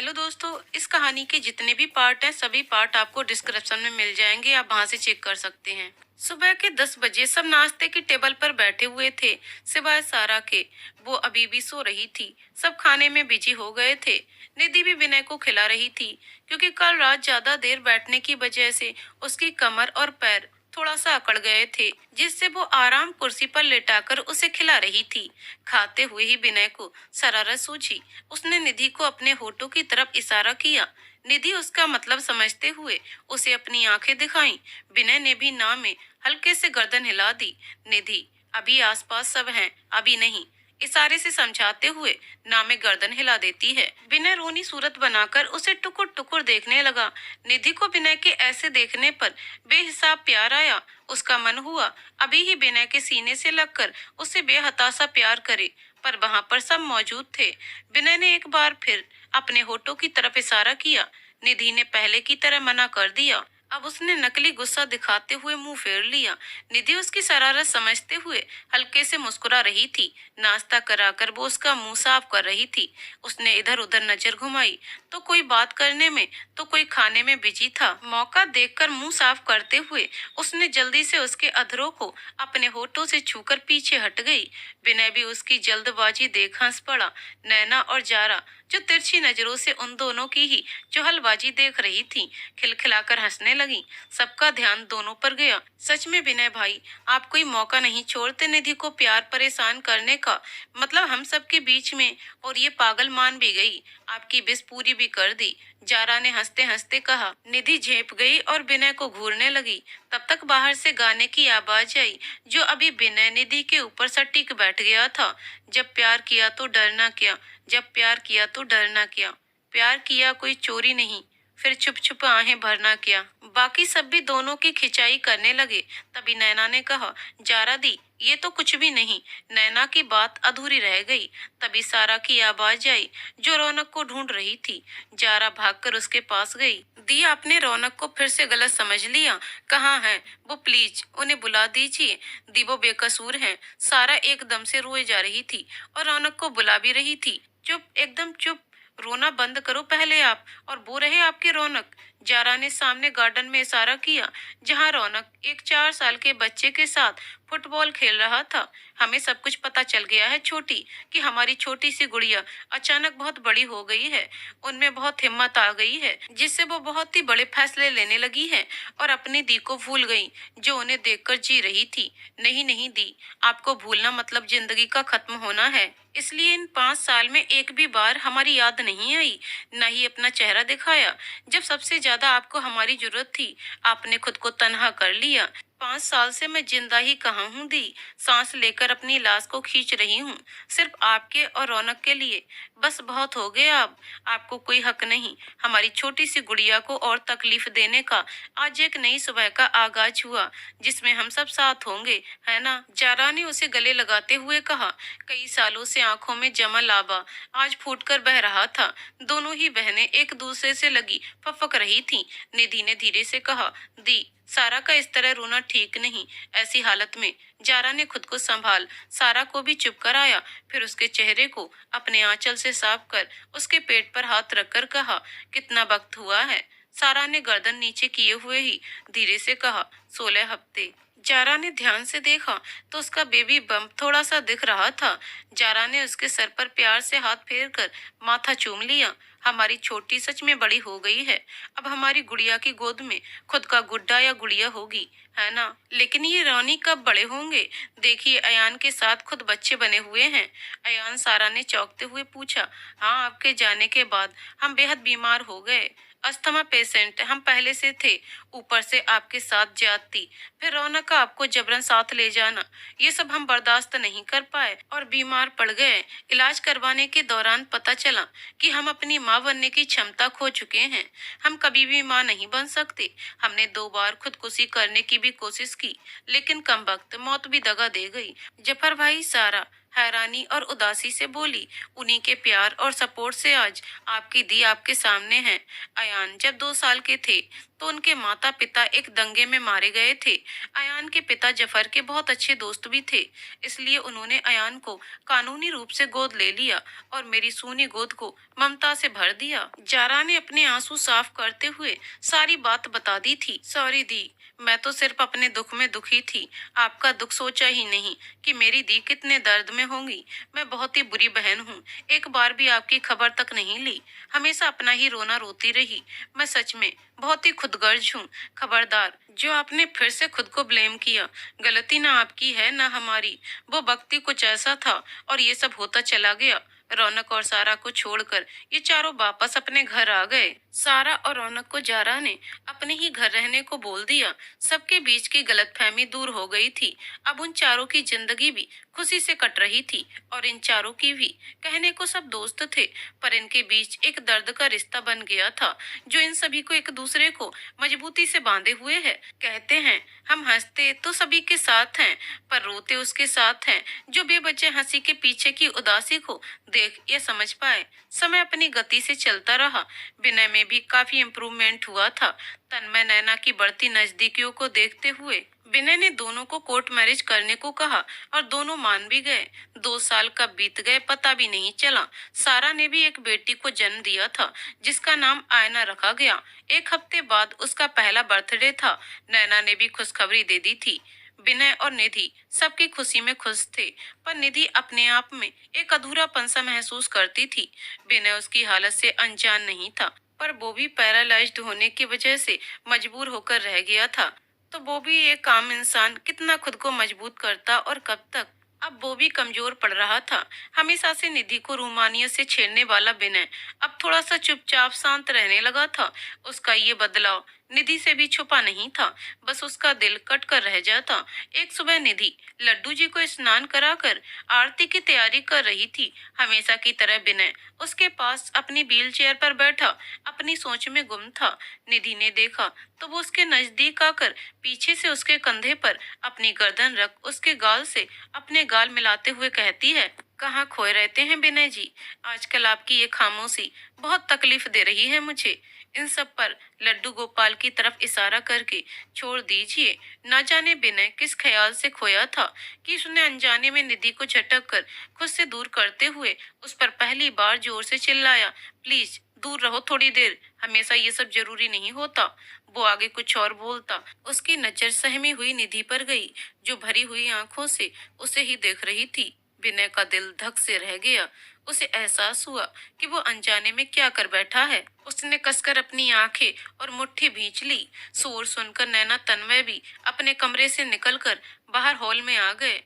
Hello दोस्तों, इस कहानी के जितने भी पार्ट हैं सभी पार्ट आपको डिस्क्रिप्शन में मिल जाएंगे। आप वहां से चेक कर सकते हैं। सुबह के 10 बजे सब नाश्ते की टेबल पर बैठे हुए थे, सिवाय सारा के। वो अभी भी सो रही थी। सब खाने में बिजी हो गए थे। निधि भी विनय को खिला रही थी, क्योंकि कल रात ज्यादा देर बैठने की वजह से उसकी कमर और पैर थोड़ा सा अकड़ गए थे, जिससे वो आराम कुर्सी पर लेटाकर उसे खिला रही थी। खाते हुए ही विनय को शरारत सूझी। उसने निधि को अपने होठों की तरफ इशारा किया। निधि उसका मतलब समझते हुए उसे अपनी आंखें दिखाईं। विनय ने भी ना में हल्के से गर्दन हिला दी। निधि, अभी आसपास सब हैं, अभी नहीं। इशारे से समझाते हुए ना में गर्दन हिला देती है। विनय रोनी सूरत बनाकर उसे टुकुर टुकुर देखने लगा। निधि को विनय के ऐसे देखने पर बेहिसाब प्यार आया। उसका मन हुआ अभी ही विनय के सीने से लगकर उसे बेहताशा प्यार करे, पर वहां पर सब मौजूद थे। विनय ने एक बार फिर अपने होठों की तरफ इशारा किया। निधि ने पहले की तरह मना कर दिया। अब उसने नकली गुस्सा दिखाते हुए मुंह फेर लिया। निधि उसकी शरारत समझते हुए हल्के से मुस्कुरा रही थी। नाश्ता कराकर वो उसका मुंह साफ कर रही थी। उसने इधर उधर नजर घुमाई, तो कोई बात करने में तो कोई खाने में बिजी था। मौका देखकर मुंह साफ करते हुए उसने जल्दी से उसके अधरों को अपने होठों से छूकर पीछे हट गई। विनय भी उसकी जल्दबाजी देख हंस पड़ा। नैना और जारा, जो तिरछी नजरों से उन दोनों की ही चुहलबाजी देख रही थी, खिलखिलाकर हंसने लगी। सबका ध्यान दोनों पर गया। सच में विनय भाई, आप कोई मौका नहीं छोड़ते निधि को प्यार परेशान करने का। मतलब हम सबके बीच में, और ये पागल मान भी गई, आपकी विश पूरी भी कर दी। जारा ने हंसते हंसते कहा। निधि झेप गई और विनय को घूरने लगी। तब तक बाहर से गाने की आवाज आई, जो अभी विनय निधि के ऊपर सटीक बैठ गया था। जब प्यार किया तो डरना क्या, जब प्यार किया तो डरना क्या, प्यार किया कोई चोरी नहीं, फिर छुप छुप आहें भरना क्या। बाकी सब भी दोनों की खिंचाई करने लगे। तभी नैना ने कहा, जारा दी, ये तो कुछ भी नहीं। नैना की बात अधूरी रह गई। तभी सारा की आवाज आई, जो रौनक को ढूंढ रही थी। जारा भागकर उसके पास गई। दी, आपने रौनक को फिर से गलत समझ लिया। कहाँ है वो? प्लीज उन्हें बुला दीजिए। दी, वो बेकसूर हैं। सारा एकदम से रोए जा रही थी और रौनक को बुला भी रही थी। चुप, एकदम चुप। रोना बंद करो पहले आप, और वो रहे आपकी रौनक। जारा ने सामने गार्डन में इशारा किया, जहां रौनक एक 4 साल के बच्चे के साथ फुटबॉल खेल रहा था। हमें सब कुछ पता चल गया है छोटी, कि हमारी छोटी सी गुड़िया अचानक बहुत बड़ी हो गई है। उनमें बहुत हिम्मत आ गई है, जिससे वो बहुत ही बड़े फैसले लेने लगी है, और अपनी दी को भूल गई, जो उन्हें देखकर जी रही थी। नहीं नहीं दी, आपको भूलना मतलब जिंदगी का खत्म होना है। इसलिए इन 5 साल में एक भी बार हमारी याद नहीं आई, न ही अपना चेहरा दिखाया। जब सबसे ज्यादा आपको हमारी जरूरत थी, आपने खुद को तन्हा कर लिया। 5 साल से मैं जिंदा ही कहाँ हूँ दी, सांस लेकर अपनी लाश को खींच रही हूँ, सिर्फ आपके और रौनक के लिए। बस बहुत हो गया अब। आपको कोई हक नहीं हमारी छोटी सी गुड़िया को और तकलीफ देने का। आज एक नई सुबह का आगाज हुआ, जिसमें हम सब साथ होंगे, है ना? जारा ने उसे गले लगाते हुए कहा। कई सालों से आंखों में जमा लावा आज फूटकर बह रहा था। दोनों ही बहनें एक दूसरे से लगी फपक रही थीं। निधि ने धीरे से कहा, दी, सारा का इस तरह रोना ठीक नहीं। ऐसी हालत में जारा ने खुद को संभाल सारा को भी चुप कराया। फिर उसके चेहरे को अपने आंचल से साफ कर उसके पेट पर हाथ रखकर कहा, कितना वक्त हुआ है? सारा ने गर्दन नीचे किए हुए ही धीरे से कहा, 16 हफ्ते। जारा ने ध्यान से देखा तो उसका बेबी बम्प थोड़ा सा दिख रहा था। जारा ने उसके सर पर प्यार से हाथ फेर कर माथा चूम लिया। हमारी छोटी सच में बड़ी हो गई है। अब हमारी गुड़िया की गोद में खुद का गुड्डा या गुड़िया होगी, है ना? लेकिन ये रानी कब बड़े होंगे? देखिए, अयान के साथ खुद बच्चे बने हुए हैं। अयान, सारा ने चौंकते हुए पूछा। हाँ, आपके जाने के बाद हम बेहद बीमार हो गए। अस्थमा पेशेंट हम पहले से थे, ऊपर से आपके साथ ज्यादती, फिर रौनक का आपको जबरन साथ ले जाना, ये सब हम बर्दाश्त नहीं कर पाए और बीमार पड़ गए। इलाज करवाने के दौरान पता चला कि हम अपनी माँ बनने की क्षमता खो चुके हैं। हम कभी भी माँ नहीं बन सकते। हमने 2 बार खुदकुशी करने की भी कोशिश की, लेकिन कमबख्त मौत भी दगा दे गई। जफर भाई, सारा, हैरानी और उदासी से बोली। उन्हीं के प्यार और सपोर्ट से आज आपकी दी आपके सामने है। अयान जब 2 साल के थे तो उनके माता पिता एक दंगे में मारे गए थे। अयान के पिता जफर के बहुत अच्छे दोस्त भी थे, इसलिए उन्होंने अयान को कानूनी रूप से गोद ले लिया और मेरी सूनी गोद को ममता से भर दिया। जारा ने अपने आंसू साफ करते हुए सारी बात बता दी थी। सॉरी दी, मैं तो सिर्फ अपने दुख में दुखी थी, आपका दुख सोचा ही नहीं कि मेरी दी कितने दर्द में होंगी। मैं बहुत ही बुरी बहन हूँ, एक बार भी आपकी खबर तक नहीं ली, हमेशा अपना ही रोना रोती रही। मैं सच में बहुत ही खुदगर्ज हूँ। खबरदार, जो आपने फिर से खुद को ब्लेम किया, गलती ना आपकी है ना हमारी। वो वक्त ही कुछ ऐसा था और ये सब होता चला गया। रौनक और सारा को छोड़कर ये चारों वापस अपने घर आ गए। सारा और रौनक को जारा ने अपने ही घर रहने को बोल दिया। सबके बीच की गलतफहमी दूर हो गई थी। अब उन चारों की जिंदगी भी खुशी से कट रही थी और इन चारों की भी। कहने को सब दोस्त थे, पर इनके बीच एक दर्द का रिश्ता बन गया था जो इन सभी को एक दूसरे को मजबूती से बांधे हुए है। कहते हैं हम हंसते तो सभी के साथ हैं, पर रोते उसके साथ हैं जो बेवजह हंसी के पीछे की उदासी को देख या समझ पाए। समय अपनी गति से चलता रहा। विनय में भी काफी इम्प्रूवमेंट हुआ था। तन्मय नैना की बढ़ती नजदीकियों को देखते हुए विनय ने दोनों को कोर्ट मैरिज करने को कहा और दोनों मान भी गए। 2 साल कब बीत गए पता भी नहीं चला। सारा ने भी एक बेटी को जन्म दिया था जिसका नाम आयना रखा गया। एक हफ्ते बाद उसका पहला बर्थडे था। नैना ने भी खुशखबरी दे दी थी। विनय और निधि सबकी खुशी में खुश थे, पर निधि अपने आप में एक अधूरापन सा महसूस करती थी। विनय उसकी हालत से अनजान नहीं था, पर वो भी पैरालाइज्ड होने की वजह से मजबूर होकर रह गया था। तो वो भी एक आम इंसान कितना खुद को मजबूत करता और कब तक। अब वो भी कमजोर पड़ रहा था। हमेशा से निधि को रूमानियत से छेड़ने वाला विनय अब थोड़ा सा चुपचाप शांत रहने लगा था। उसका ये बदलाव निधि से भी छुपा नहीं था, बस उसका दिल कट कर रह जाता। एक सुबह निधि लड्डू जी को स्नान कराकर आरती की तैयारी कर रही थी। हमेशा की तरह विनय उसके पास अपनी व्हील चेयर पर बैठा अपनी सोच में गुम था। निधि ने देखा तो वो उसके नजदीक आकर पीछे से उसके कंधे पर अपनी गर्दन रख उसके गाल से अपने गाल मिलाते हुए कहती है, कहाँ खोए रहते हैं विनय जी? आजकल आपकी ये खामोशी बहुत तकलीफ दे रही है मुझे। इन सब पर लड्डू गोपाल की तरफ इशारा करके, छोड़ दीजिए। न जाने विनय किस ख्याल से खोया था कि उसने अनजाने में निधि को झटक कर खुद से दूर करते हुए उस पर पहली बार जोर से चिल्लाया, प्लीज दूर रहो थोड़ी देर, हमेशा ये सब जरूरी नहीं होता। वो आगे कुछ और बोलता, उसकी नजर सहमी हुई निधि पर गई जो भरी हुई आंखों से उसे ही देख रही थी। विनय का दिल धक से रह गया। उसे एहसास हुआ कि वो अनजाने में क्या कर बैठा है। उसने कसकर अपनी आंखें और मुट्ठी भींच ली। शोर सुनकर नैना तन्मय भी अपने कमरे से निकलकर बाहर हॉल में आ गए।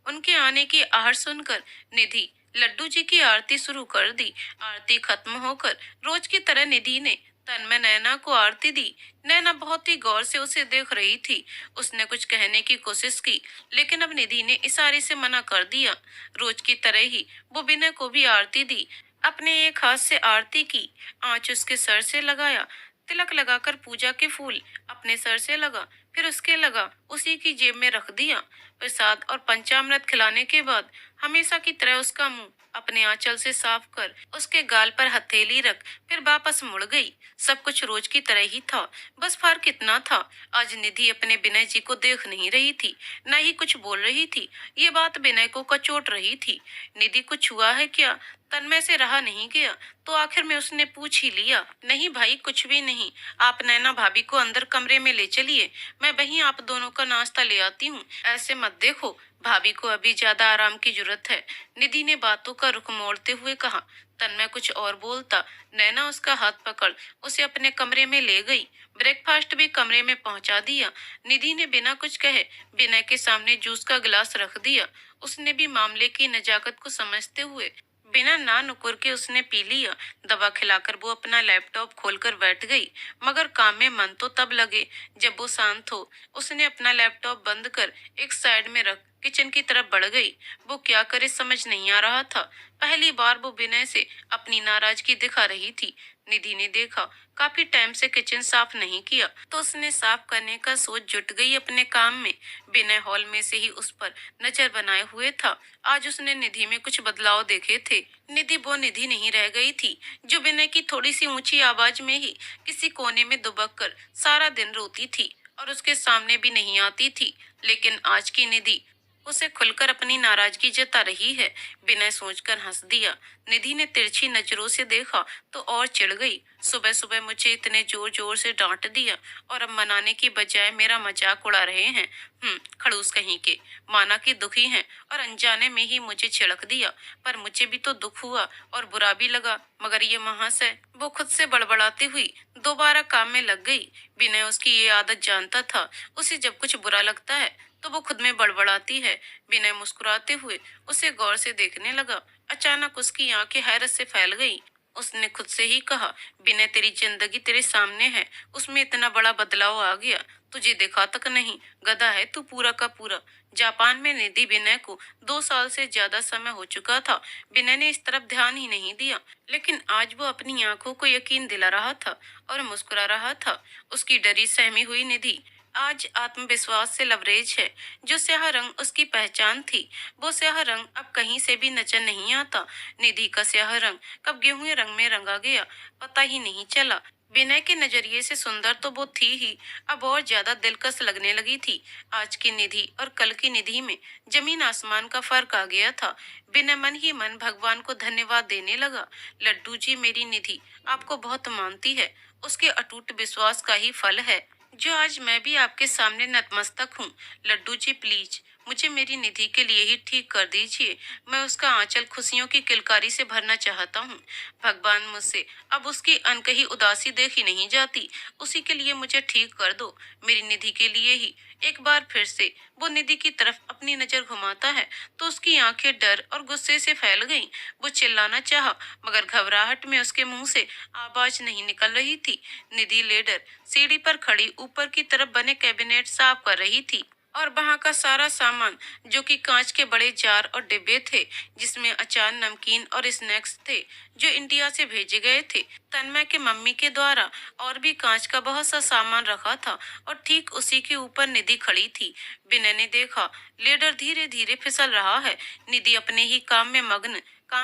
उनके आने की आहट सुनकर निधि लड्डू जी की आरती शुरू कर दी। आरती खत्म होकर रोज की तरह निधि ने तन्मय नैना को आरती दी। नैना बहुत ही गौर से उसे देख रही थी। उसने कुछ कहने की कोशिश की, लेकिन अब निधि ने इशारे से मना कर दिया। रोज की तरह ही वो विनय को भी आरती दी। अपने एक हाथ से आरती की, आंच उसके सर से लगाया, तिलक लगाकर पूजा के फूल अपने सर से लगा, फिर उसके लगा उसी की जेब में रख दिया। प्रसाद और पंचामृत खिलाने के बाद हमेशा की तरह उसका मुंह अपने आंचल से साफ कर उसके गाल पर हथेली रख फिर वापस मुड़ गई। सब कुछ रोज की तरह ही था, बस फर्क इतना था, आज निधि अपने विनय जी को देख नहीं रही थी, न ही कुछ बोल रही थी। ये बात विनय को कचोट रही थी। निधि कुछ हुआ है क्या? तन्मय से रहा नहीं गया, तो आखिर में उसने पूछ ही लिया। नहीं भाई, कुछ भी नहीं, आप नैना भाभी को अंदर कमरे में ले चलिए, मैं वहीं आप दोनों का नाश्ता ले आती हूँ। ऐसे मत देखो, भाभी को अभी ज्यादा आराम की जरूरत है, निधि ने बातों का रुख मोड़ते हुए कहा। तन्मय कुछ और बोलता, नैना उसका हाथ पकड़ उसे अपने कमरे में ले गई। ब्रेकफास्ट भी कमरे में पहुंचा दिया। निधि ने बिना कुछ कहे विनय के सामने जूस का गिलास रख दिया। उसने भी मामले की नजाकत को समझते हुए बिना ना नुकुर के उसने पी लिया। दवा खिलाकर वो अपना लैपटॉप खोलकर बैठ गई, मगर काम में मन तो तब लगे जब वो शांत हो। उसने अपना लैपटॉप बंद कर एक साइड में रख किचन की तरफ बढ़ गई। वो क्या करे समझ नहीं आ रहा था। पहली बार वो विनय से अपनी नाराजगी दिखा रही थी। निधि ने देखा काफी टाइम से किचन साफ नहीं किया, तो उसने साफ करने का सोच जुट गई अपने काम में। विनय हॉल में से ही उस पर नजर बनाए हुए था। आज उसने निधि में कुछ बदलाव देखे थे। निधि वो निधि नहीं रह गई थी जो विनय की थोड़ी सी ऊंची आवाज में ही किसी कोने में दुबक कर सारा दिन रोती थी और उसके सामने भी नहीं आती थी। लेकिन आज की निधि उसे खुलकर अपनी नाराजगी जता रही है। विनय सोचकर हंस दिया। निधि ने तिरछी नजरों से देखा तो और चिढ़ गई। सुबह सुबह मुझे इतने जोर जोर से डांट दिया और अब मनाने की बजाय मेरा मजाक उड़ा रहे हैं। खड़ूस कहीं के। माना कि दुखी हैं और अनजाने में ही मुझे छिड़क दिया। पर मुझे भी तो दुख हुआ और बुरा भी लगा। मगर ये महाशय, वो खुद से बड़बड़ाती हुई दोबारा काम में लग गई। विनय उसकी ये आदत जानता था। उसे जब कुछ बुरा लगता है तो वो खुद में बड़बड़ाती है। विनय मुस्कुराते हुए उसे गौर से देखने लगा। अचानक उसकी आंखें हैरत से फैल गईं। उसने खुद से ही कहा, विनय तेरी जिंदगी तेरे सामने है, उसमें इतना बड़ा बदलाव आ गया, तुझे देखा तक नहीं। गधा है तू पूरा का पूरा। जापान में निधि विनय को 2 साल से ज्यादा समय हो चुका था। विनय ने इस तरफ ध्यान ही नहीं दिया, लेकिन आज वो अपनी आंखों को यकीन दिला रहा था और मुस्कुरा रहा था। उसकी डरी सहमी हुई निधि आज आत्मविश्वास से लबरेज है। जो स्याह रंग उसकी पहचान थी, वो स्याह रंग अब कहीं से भी नजर नहीं आता। निधि का स्याह रंग कब गेहूं रंग में रंगा गया, पता ही नहीं चला। विनय के नजरिए से सुंदर तो वो थी ही, अब और ज्यादा दिलकश लगने लगी थी। आज की निधि और कल की निधि में जमीन आसमान का फर्क आ गया था। विनय मन ही मन भगवान को धन्यवाद देने लगा। लड्डू जी, मेरी निधि आपको बहुत मानती है, उसके अटूट विश्वास का ही फल है जो आज मैं भी आपके सामने नतमस्तक हूँ। लड्डू जी प्लीज मुझे मेरी निधि के लिए ही ठीक कर दीजिए। मैं उसका आंचल खुशियों की किलकारी से भरना चाहता हूँ। भगवान, मुझसे अब उसकी अनकही उदासी देखी नहीं जाती। उसी के लिए मुझे ठीक कर दो, मेरी निधि के लिए ही। एक बार फिर से वो निधि की तरफ अपनी नजर घुमाता है तो उसकी आंखें डर और गुस्से से फैल गईं। वो चिल्लाना चाहा, मगर घबराहट में उसके मुंह से आवाज नहीं निकल रही थी। निधि लेडर सीढ़ी पर खड़ी ऊपर की तरफ बने कैबिनेट साफ कर रही थी और वहां का सारा सामान, जो कि कांच के बड़े जार और डिब्बे थे जिसमें अचार, नमकीन और स्नैक्स थे जो इंडिया से भेजे गए थे, तन्मय के मम्मी के द्वारा, और भी कांच का बहुत सा सामान रखा था। और ठीक उसी के ऊपर निधि खड़ी थी। विनय ने देखा लेडर धीरे धीरे फिसल रहा है। निधि अपने ही काम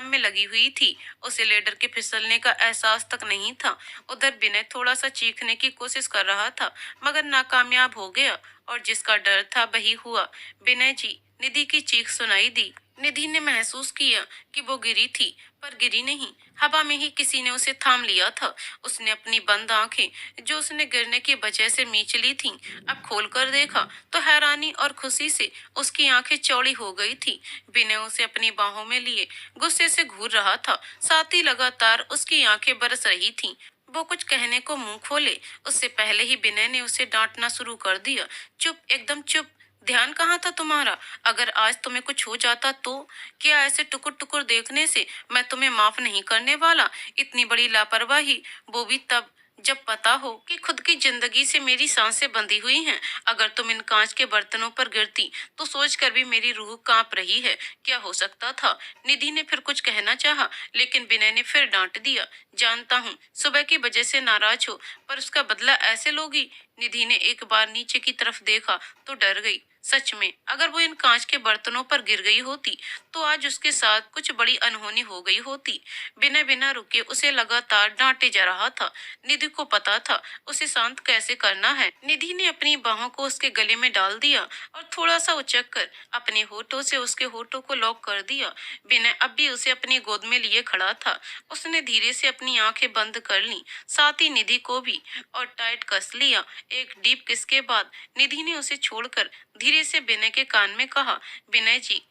में लगी हुई थी। उसे लेडर के फिसलने का एहसास तक नहीं था। उधर विनय थोड़ा सा चीखने की कोशिश कर रहा था, मगर नाकामयाब हो गया और जिसका डर था वही हुआ। विनय जी, निधि की चीख सुनाई दी। निधि ने महसूस किया कि वो गिरी थी, पर गिरी नहीं, हवा में ही किसी ने उसे थाम लिया था। उसने अपनी बंद आंखें, जो उसने गिरने की वजह से मींच ली थीं, अब खोलकर देखा तो हैरानी और खुशी से उसकी आंखें चौड़ी हो गई थी। विनय उसे अपनी बाहों में लिए गुस्से से घूर रहा था, साथ ही लगातार उसकी आंखें बरस रही थीं। वो कुछ कहने को मुंह खोले उससे पहले ही विनय ने उसे डांटना शुरू कर दिया। चुप, एकदम चुप। ध्यान कहाँ था तुम्हारा? अगर आज तुम्हें कुछ हो जाता तो? क्या ऐसे टुकुर टुकुर देखने से मैं तुम्हें माफ नहीं करने वाला? इतनी बड़ी लापरवाही, वो भी तब जब पता हो कि खुद की जिंदगी से मेरी सांसें बंधी हुई हैं। अगर तुम इन कांच के बर्तनों पर गिरती तो सोचकर भी मेरी रूह कांप रही है। क्या हो सकता था? निधि ने फिर कुछ कहना चाहा, लेकिन विनय ने फिर डांट दिया। जानता हूँ सुबह की वजह से नाराज हो, पर उसका बदला ऐसे लोगी? निधि ने एक बार नीचे की तरफ देखा तो डर गई। सच में अगर वो इन कांच के बर्तनों पर गिर गई होती तो आज उसके साथ कुछ बड़ी अनहोनी हो गई होती। बिना बिना रुके उसे लगातार डांटे जा रहा था। निधि को पता था उसे शांत कैसे करना है। निधि ने अपनी बाहों को उसके गले में डाल दिया और थोड़ा सा उचक कर अपने होठों से उसके होठों को लॉक कर दिया। विनय अब भी उसे अपनी गोद में लिए खड़ा था। उसने धीरे से अपनी आंखें बंद कर ली, साथ ही निधि को भी, और टाइट कस लिया। एक डीप किस के बाद निधि ने उसे छोड़कर धीरे से विनय के कान में कहा, विनय जी,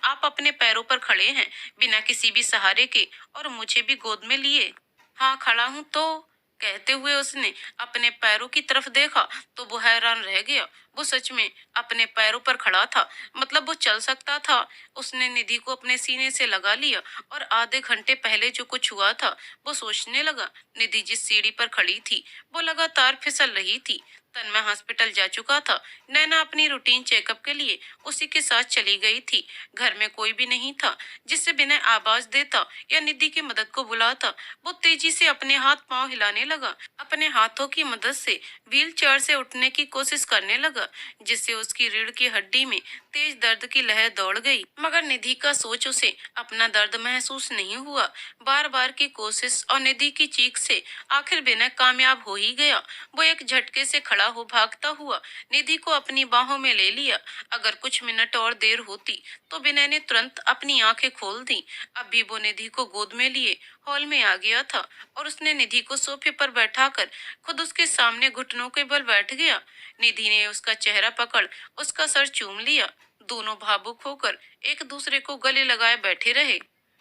आप अपने पैरों पर खड़े हैं बिना किसी भी सहारे के और मुझे भी गोद में लिए। हाँ, खड़ा हूँ तो, कहते हुए उसने अपने पैरों की तरफ देखा तो वो हैरान रह गया। वो सच में अपने पैरों पर खड़ा था, मतलब वो चल सकता था। उसने निधि को अपने सीने से लगा लिया और आधे घंटे पहले जो कुछ हुआ था वो सोचने लगा। निधि जिस सीढ़ी पर खड़ी थी वो लगातार फिसल रही थी। तन्मय हॉस्पिटल जा चुका था। नैना अपनी रूटीन चेकअप के लिए उसी के साथ चली गई थी। घर में कोई भी नहीं था जिससे बिना आवाज देता या निधि की मदद को बुलाता। वो तेजी से अपने हाथ पांव हिलाने लगा, अपने हाथों की मदद से व्हील चेयर से उठने की कोशिश करने लगा, जिससे उसकी रीढ़ की हड्डी में तेज दर्द की लहर दौड़ गई। मगर निधि का सोच उसे अपना दर्द महसूस नहीं हुआ। बार बार की कोशिश और निधि की चीख से आखिर बिना कामयाब हो ही गया। वो एक झटके से खड़ा हो भागता हुआ निधि को अपनी बाहों में ले लिया। अगर कुछ मिनट और देर होती तो विनय ने तुरंत अपनी आंखें खोल दी। अब भी वो निधि को गोद में लिए हॉल में आ गया था और उसने निधि को सोफे पर बैठाकर खुद उसके सामने घुटनों के बल बैठ गया। निधि ने उसका चेहरा पकड़ उसका सर चूम लिया। दोनों भावुक होकर एक दूसरे को गले लगाए बैठे रहे।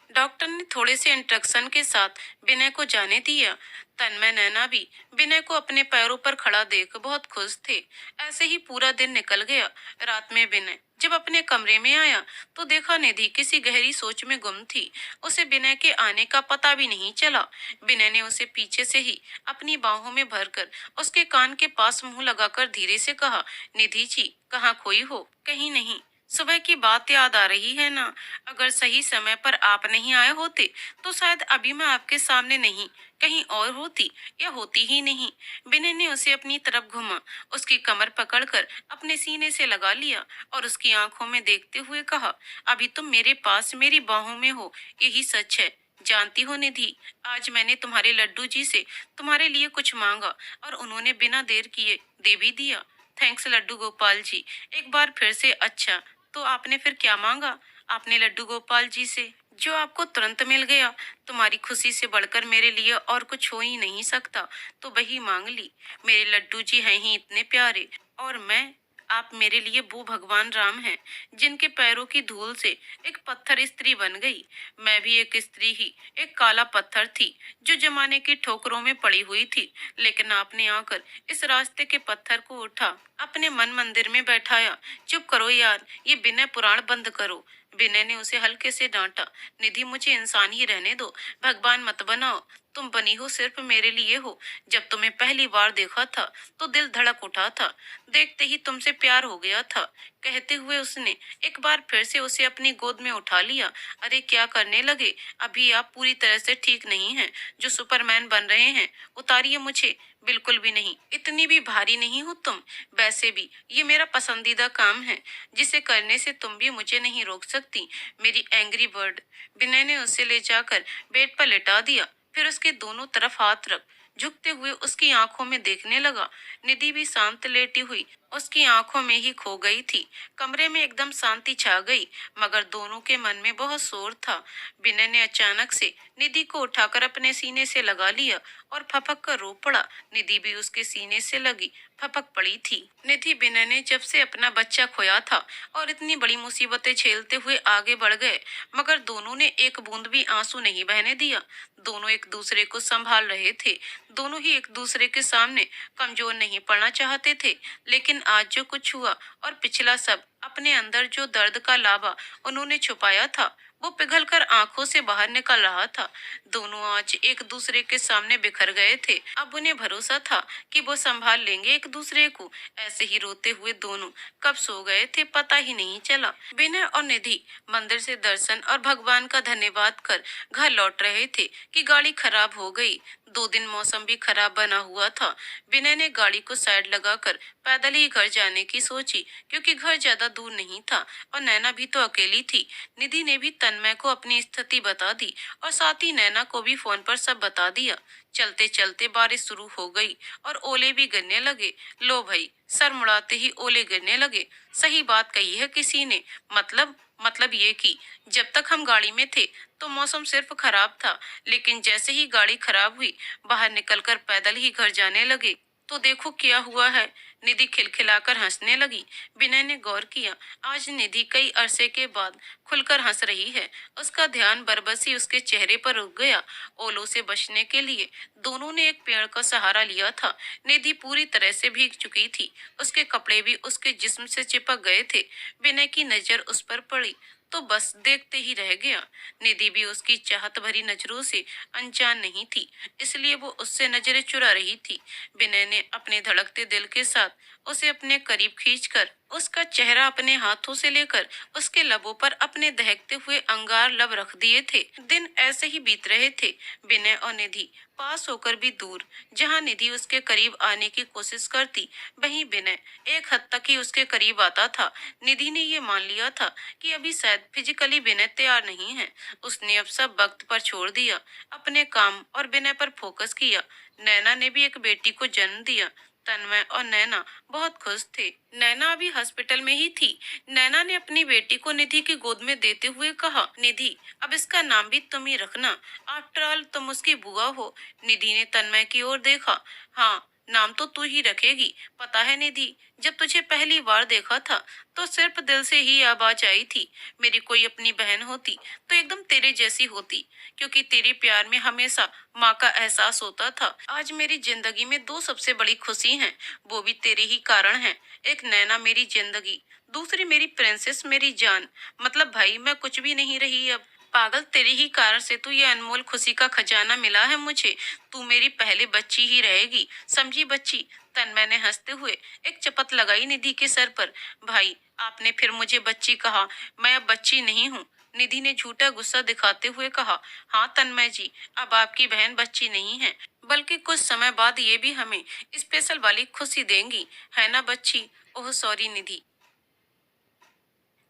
डॉक्टर ने थोड़े से इंस्ट्रक्शन के साथ विनय को जाने दिया। तन्मय नैना भी विनय को अपने पैरों पर खड़ा देख बहुत खुश थे। ऐसे ही पूरा दिन निकल गया। रात में विनय जब अपने कमरे में आया तो देखा निधि किसी गहरी सोच में गुम थी। उसे विनय के आने का पता भी नहीं चला। विनय ने उसे पीछे से ही अपनी बाहों में भरकर उसके कान के पास मुंह लगाकर धीरे से कहा, निधि जी, कहाँ खोई हो? कहीं नहीं। सुबह की बात याद आ रही है ना? अगर सही समय पर आप नहीं आए होते तो शायद अभी मैं आपके सामने नहीं, कहीं और होती या होती ही नहीं। विनय ने उसे अपनी तरफ घुमा, उसकी कमर पकड़कर अपने सीने से लगा लिया और उसकी आंखों में देखते हुए कहा, अभी तुम मेरे पास मेरी बाहों में हो, यही सच है। जानती हो निधि, आज मैंने तुम्हारे लड्डू जी से तुम्हारे लिए कुछ मांगा और उन्होंने बिना देर किए दे भी दिया। थैंक्स लड्डू गोपाल जी। एक बार फिर से। अच्छा, तो आपने फिर क्या मांगा? आपने लड्डू गोपाल जी से जो आपको तुरंत मिल गया। तुम्हारी खुशी से बढ़कर मेरे लिए और कुछ हो ही नहीं सकता, तो वही मांग ली। मेरे लड्डू जी हैं ही इतने प्यारे। और मैं, आप मेरे लिए वो भगवान राम हैं जिनके पैरों की धूल से एक पत्थर स्त्री बन गई। मैं भी एक स्त्री ही, एक काला पत्थर थी जो जमाने की ठोकरों में पड़ी हुई थी। लेकिन आपने आकर इस रास्ते के पत्थर को उठा, अपने मन मंदिर में बैठाया। चुप करो यार, ये बिना पुराण बंद करो। विनय ने उसे हल्के से डांटा। निधि, मुझे इंसान ही रहने दो, भगवान मत बनाओ। तुम बनी हो सिर्फ मेरे लिए हो। जब तुम्हें पहली बार देखा था तो दिल धड़क उठा था, देखते ही तुमसे प्यार हो गया था। कहते हुए उसने एक बार फिर से उसे अपनी गोद में उठा लिया। अरे क्या करने लगे? अभी आप पूरी तरह से ठीक नहीं हैं। जो सुपरमैन बन रहे हैं, उतारिए मुझे। बिल्कुल भी नहीं, इतनी भी भारी नहीं हो तुम। वैसे भी ये मेरा पसंदीदा काम है जिसे करने से तुम भी मुझे नहीं रोक सकती, मेरी एंग्री बर्ड। विनय ने उसे ले जाकर बेड पर लेटा दिया, फिर उसके दोनों तरफ हाथ रख झुकते हुए उसकी आंखों में देखने लगा। निधि भी शांत लेटी हुई उसकी आंखों में ही खो गई थी। कमरे में एकदम शांति छा गई, मगर दोनों के मन में बहुत शोर था। विनय ने अचानक से निधि को उठाकर अपने सीने से लगा लिया और फपक कर रो पड़ा। निधि भी उसके सीने से लगी फपक पड़ी थी। निधि, विनय ने जब से अपना बच्चा खोया था और इतनी बड़ी मुसीबतें झेलते हुए आगे बढ़ गए, मगर दोनों ने एक बूंद भी आंसू नहीं बहने दिया। दोनों एक दूसरे को संभाल रहे थे। दोनों ही एक दूसरे के सामने कमजोर नहीं पड़ना चाहते थे। लेकिन आज जो कुछ हुआ और पिछला सब, अपने अंदर जो दर्द का लावा उन्होंने छुपाया था, वो पिघल कर आंखों से बाहर निकल रहा था। दोनों आज एक दूसरे के सामने बिखर गए थे। अब उन्हें भरोसा था कि वो संभाल लेंगे एक दूसरे को। ऐसे ही रोते हुए दोनों कब सो गए थे पता ही नहीं चला। विनय और निधि मंदिर से दर्शन और भगवान का धन्यवाद कर घर लौट रहे थे कि गाड़ी खराब हो गई। 2 दिन मौसम भी खराब बना हुआ था। विनय ने गाड़ी को साइड लगाकर पैदल ही घर जाने की सोची, क्योंकि घर ज्यादा दूर नहीं था और नैना भी तो अकेली थी। निधि ने भी तन्मय को अपनी स्थिति बता दी और साथ ही नैना को भी फोन पर सब बता दिया। चलते चलते बारिश शुरू हो गई और ओले भी गिरने लगे। लो भाई, सर मुड़ाते ही ओले गिरने लगे। सही बात कही है किसी ने। मतलब ये कि जब तक हम गाड़ी में थे तो मौसम सिर्फ खराब था, लेकिन जैसे ही गाड़ी खराब हुई, बाहर निकलकर पैदल ही घर जाने लगे तो देखो क्या हुआ है। निधि खिलखिलाकर हंसने लगी। विनय ने गौर किया, आज निधि कई अरसे के बाद खुलकर हंस रही है। उसका ध्यान बरबसी उसके चेहरे पर रुक गया। ओलों से बचने के लिए दोनों ने एक पेड़ का सहारा लिया था। निधि पूरी तरह से भीग चुकी थी। उसके कपड़े भी उसके जिस्म से चिपक गए थे। विनय की नजर उस पर पड़ी तो बस देखते ही रह गया। निधि भी उसकी चाहत भरी नजरों से अनजान नहीं थी, इसलिए वो उससे नजरें चुरा रही थी। विनय ने अपने धड़कते दिल के साथ उसे अपने करीब खींचकर उसका चेहरा अपने हाथों से लेकर उसके लबों पर अपने दहकते हुए अंगार लब रख दिए थे। दिन ऐसे ही बीत रहे थे। विनय और निधि पास होकर भी दूर। जहां निधि उसके करीब आने की कोशिश करती, वहीं विनय एक हद तक ही उसके करीब आता था। निधि ने ये मान लिया था कि अभी शायद फिजिकली विनय तैयार नहीं है। उसने अब सब वक्त पर छोड़ दिया, अपने काम और विनय पर फोकस किया। नैना ने भी एक बेटी को जन्म दिया। तन्मय और नैना बहुत खुश थे। नैना अभी हॉस्पिटल में ही थी। नैना ने अपनी बेटी को निधि की गोद में देते हुए कहा, निधि अब इसका नाम भी तुम ही रखना, आफ्टर ऑल तुम उसकी बुआ हो। निधि ने तन्मय की ओर देखा। हाँ, नाम तो तू ही रखेगी। पता है निधि, जब तुझे पहली बार देखा था तो सिर्फ दिल से ही आवाज आई थी, मेरी कोई अपनी बहन होती तो एकदम तेरे जैसी होती, क्योंकि तेरे प्यार में हमेशा माँ का एहसास होता था। आज मेरी जिंदगी में दो सबसे बड़ी खुशी हैं, वो भी तेरे ही कारण है। एक नैना मेरी जिंदगी, दूसरी मेरी प्रिंसेस, मेरी जान। मतलब भाई मैं कुछ भी नहीं रही अब। पागल, तेरे ही कारण से तो ये अनमोल खुशी का खजाना मिला है मुझे। तू मेरी पहली बच्ची ही रहेगी, समझी बच्ची। तन्मय ने हंसते हुए एक चपत लगाई निधि के सर पर। भाई, आपने फिर मुझे बच्ची कहा, मैं अब बच्ची नहीं हूँ। निधि ने झूठा गुस्सा दिखाते हुए कहा। हाँ तन्मय जी, अब आपकी बहन बच्ची नहीं है, बल्कि कुछ समय बाद ये भी हमें स्पेशल वाली खुशी देंगी, है ना बच्ची। ओह सॉरी निधि।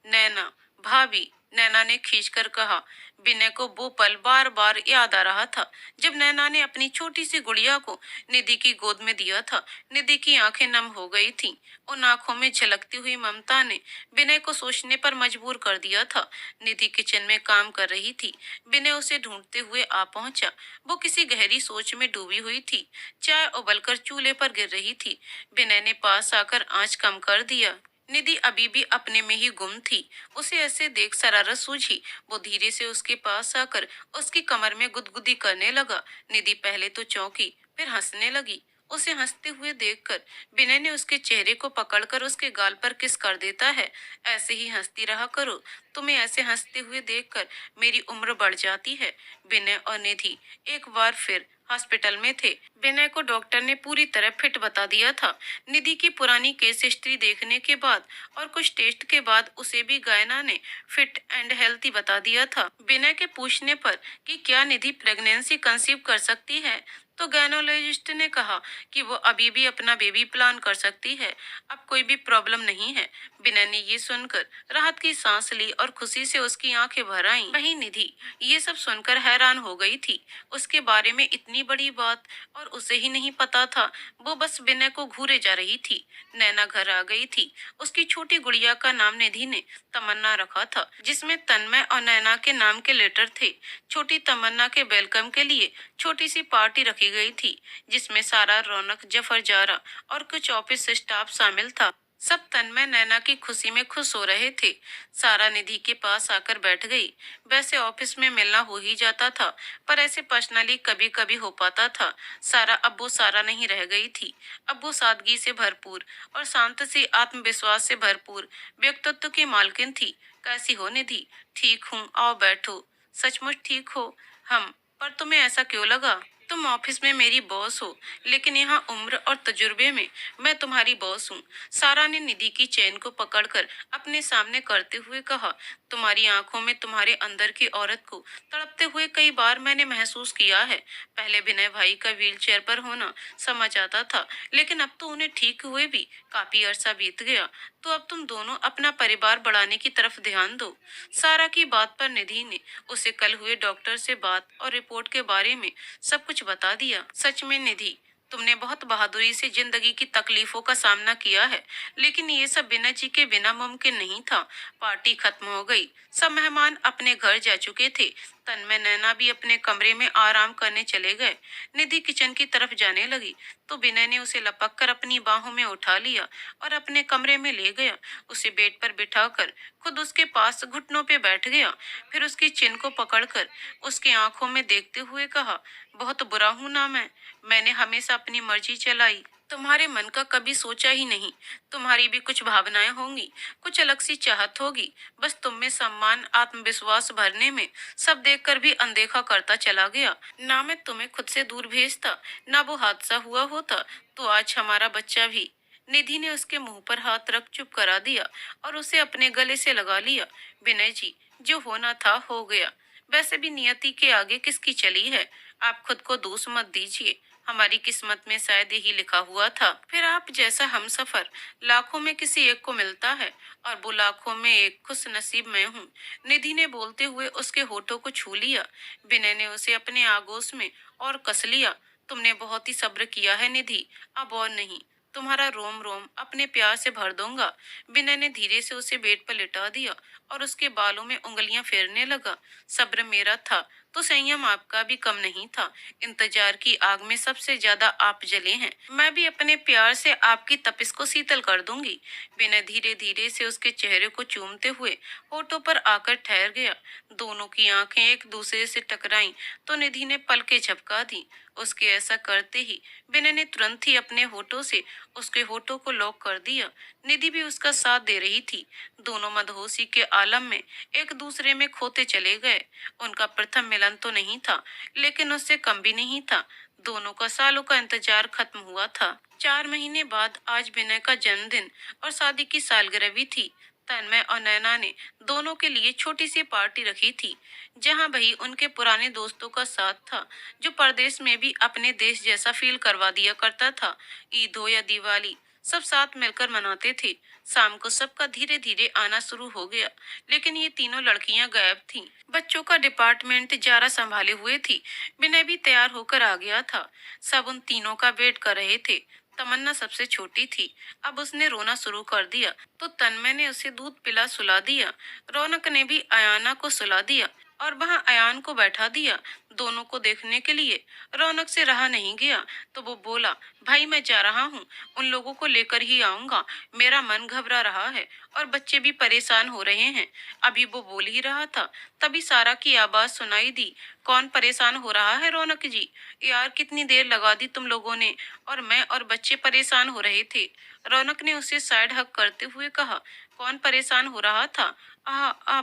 नैना, भाभी, नैना ने खींचकर कहा। विनय को वो पल बार बार याद आ रहा था जब नैना ने अपनी छोटी सी गुड़िया को निधि की गोद में दिया था। निधि की आंखें नम हो गई थीं। उन आंखों में झलकती हुई ममता ने विनय को सोचने पर मजबूर कर दिया था। निधि किचन में काम कर रही थी। विनय उसे ढूंढते हुए आ पहुंचा। वो किसी गहरी सोच में डूबी हुई थी। चाय उबलकर चूल्हे पर गिर रही थी। विनय ने पास आकर आंच कम कर दिया। निधि अभी भी अपने में ही गुम थी। उसे ऐसे देख शरारत सूझी। वो धीरे से उसके पास आकर उसकी कमर में गुदगुदी करने लगा। निधि पहले तो चौंकी, फिर हंसने लगी। उसे हंसते हुए देखकर विनय ने उसके चेहरे को पकड़कर उसके गाल पर किस कर देता है। ऐसे ही हंसती रहा करो, तुम्हें ऐसे हंसते हुए देखकर मेरी उम्र बढ़ जाती है। विनय और निधि एक बार फिर हॉस्पिटल में थे। विनय को डॉक्टर ने पूरी तरह फिट बता दिया था। निधि की पुरानी केस हिस्ट्री देखने के बाद और कुछ टेस्ट के बाद उसे भी गायना ने फिट एंड हेल्थी बता दिया था। विनय के पूछने पर कि क्या निधि प्रेगनेंसी कंसीव कर सकती है, तो गायनोलॉजिस्ट ने कहा कि वो अभी भी अपना बेबी प्लान कर सकती है, अब कोई भी प्रॉब्लम नहीं है। विनय ने ये सुनकर राहत की सांस ली और खुशी से उसकी आंखें भर आईं। वहीं निधि ये सब सुनकर हैरान हो गई थी। उसके बारे में इतनी बड़ी बात और उसे ही नहीं पता था। वो बस विनय को घूरे जा रही थी। नैना घर आ गई थी। उसकी छोटी गुड़िया का नाम निधि ने तमन्ना रखा था, जिसमें तन्मय और नैना के नाम के लेटर थे। छोटी तमन्ना के वेलकम के लिए छोटी सी पार्टी रखी गई थी, जिसमें सारा, रौनक, जफर जारा और कुछ ऑफिस स्टाफ शामिल था। सब तन्मय नैना की खुशी में खुश हो रहे थे। सारा निधि के पास आकर बैठ गई। वैसे ऑफिस में मिलना हो ही जाता था, पर ऐसे पर्सनली कभी कभी हो पाता था। सारा अब वो सारा नहीं रह गई थी। अब वो सादगी से भरपूर और शांत सी, आत्मविश्वास से भरपूर व्यक्तित्व की मालकिन थी। कैसी हो निधि? ठीक हूँ, आओ बैठो। सचमुच ठीक हो? हम, पर तुम्हें ऐसा क्यों लगा? तुम ऑफिस में मेरी बॉस हो, लेकिन यहाँ उम्र और तजुर्बे में मैं तुम्हारी बॉस हूँ। सारा ने निधि की चेन को पकड़कर अपने सामने करते हुए कहा। तुम्हारी आंखों में तुम्हारे अंदर की औरत को तड़पते हुए कई बार मैंने महसूस किया है। पहले विनय भाई का व्हीलचेयर पर होना समझ आता था, लेकिन अब तो उन्हें ठीक हुए भी काफी अरसा बीत गया। तो अब तुम दोनों अपना परिवार बढ़ाने की तरफ ध्यान दो। सारा की बात पर निधि ने उसे कल हुए डॉक्टर से बात और रिपोर्ट के बारे में सब कुछ बता दिया। सच में निधि, तुमने बहुत बहादुरी से जिंदगी की तकलीफों का सामना किया है, लेकिन ये सब बिना जी के बिना मुमकिन नहीं था। पार्टी खत्म हो गई। सब मेहमान अपने घर जा चुके थे। तन्मय नैना भी अपने कमरे में आराम करने चले गए। निधि किचन की तरफ जाने लगी तो विनय ने उसे लपक कर अपनी बाहों में उठा लिया और अपने कमरे में ले गया। उसे बेड पर बिठाकर खुद उसके पास घुटनों पे बैठ गया। फिर उसकी चिन को पकड़कर उसकी आंखों में देखते हुए कहा, बहुत बुरा हूं ना मैंने हमेशा अपनी मर्जी चलाई, तुम्हारे मन का कभी सोचा ही नहीं। तुम्हारी भी कुछ भावनाएं होंगी, कुछ अलग सी चाहत होगी। बस तुम में सम्मान आत्मविश्वास भरने में सब देखकर भी अनदेखा करता चला गया। ना मैं तुम्हें खुद से दूर भेजता, ना वो हादसा हुआ होता तो आज हमारा बच्चा भी। निधि ने उसके मुंह पर हाथ रख चुप करा दिया और उसे अपने गले से लगा लिया। विनय जी, जो होना था हो गया। वैसे भी नियति के आगे किसकी चली है। आप खुद को दोष मत दीजिए। हमारी किस्मत में शायद यही लिखा हुआ था। फिर आप जैसा हमसफर लाखों में किसी एक को मिलता है और वो लाखों में एक खुश नसीब मैं हूँ। निधि ने बोलते हुए उसके होठों को छू लिया। विनय ने उसे अपने आगोश में और कस लिया। तुमने बहुत ही सब्र किया है निधि, अब और नहीं। तुम्हारा रोम रोम अपने प्यार से भर दूंगा। विनय ने धीरे से उसे बेड पर लिटा दिया और उसके बालों में उंगलियां फेरने लगा। सब्र मेरा था तो संयम आपका भी कम नहीं था। इंतजार की आग में सबसे ज्यादा आप जले हैं। मैं भी अपने प्यार से आपकी तपिश को शीतल कर दूंगी। विनय धीरे धीरे से उसके चेहरे को चूमते हुए होठों पर आकर ठहर गया। दोनों की आंखें एक दूसरे से टकराईं तो निधि ने पलकें झपका दी। उसके ऐसा करते ही विनय ने तुरंत ही अपने होठों से उसके होठों को लॉक कर दिया। निधि भी उसका साथ दे रही थी। दोनों मदहोशी के आलम में एक दूसरे में खोते चले गए। उनका प्रथम मिलन तो नहीं था, लेकिन उससे कम भी नहीं था। दोनों का सालों का इंतजार खत्म हुआ था। 4 महीने बाद आज विनय का जन्मदिन और शादी की सालगिरह भी थी। तन्मय और नैना ने दोनों के लिए छोटी सी पार्टी रखी थी, जहां वही उनके पुराने दोस्तों का साथ था, जो परदेश में भी अपने देश जैसा फील करवा दिया करता था। ईद हो या दिवाली, सब साथ मिलकर मनाते थे। शाम को सबका धीरे धीरे आना शुरू हो गया, लेकिन ये तीनों लड़कियां गायब थीं। बच्चों का डिपार्टमेंट जारा संभाले हुए थी। विनय भी तैयार होकर आ गया था। सब उन तीनों का वेट कर रहे थे। तमन्ना सबसे छोटी थी। अब उसने रोना शुरू कर दिया तो तन्मय ने उसे दूध पिला सुला दिया। रौनक ने भी अयाना को सुला दिया और वहां अयान को बैठा दिया दोनों को देखने के लिए। रौनक से रहा नहीं गया तो वो बोला, भाई मैं जा रहा हूँ, उन लोगों को लेकर ही आऊंगा। मेरा मन घबरा रहा है और बच्चे भी परेशान हो रहे हैं। अभी वो बोल ही रहा था, तभी सारा की आवाज सुनाई दी। कौन परेशान हो रहा है रौनक जी? यार कितनी देर लगा दी तुम लोगों ने, और मैं और बच्चे परेशान हो रहे थे। रौनक ने उसे साइड हक करते हुए कहा, कौन परेशान हो रहा था?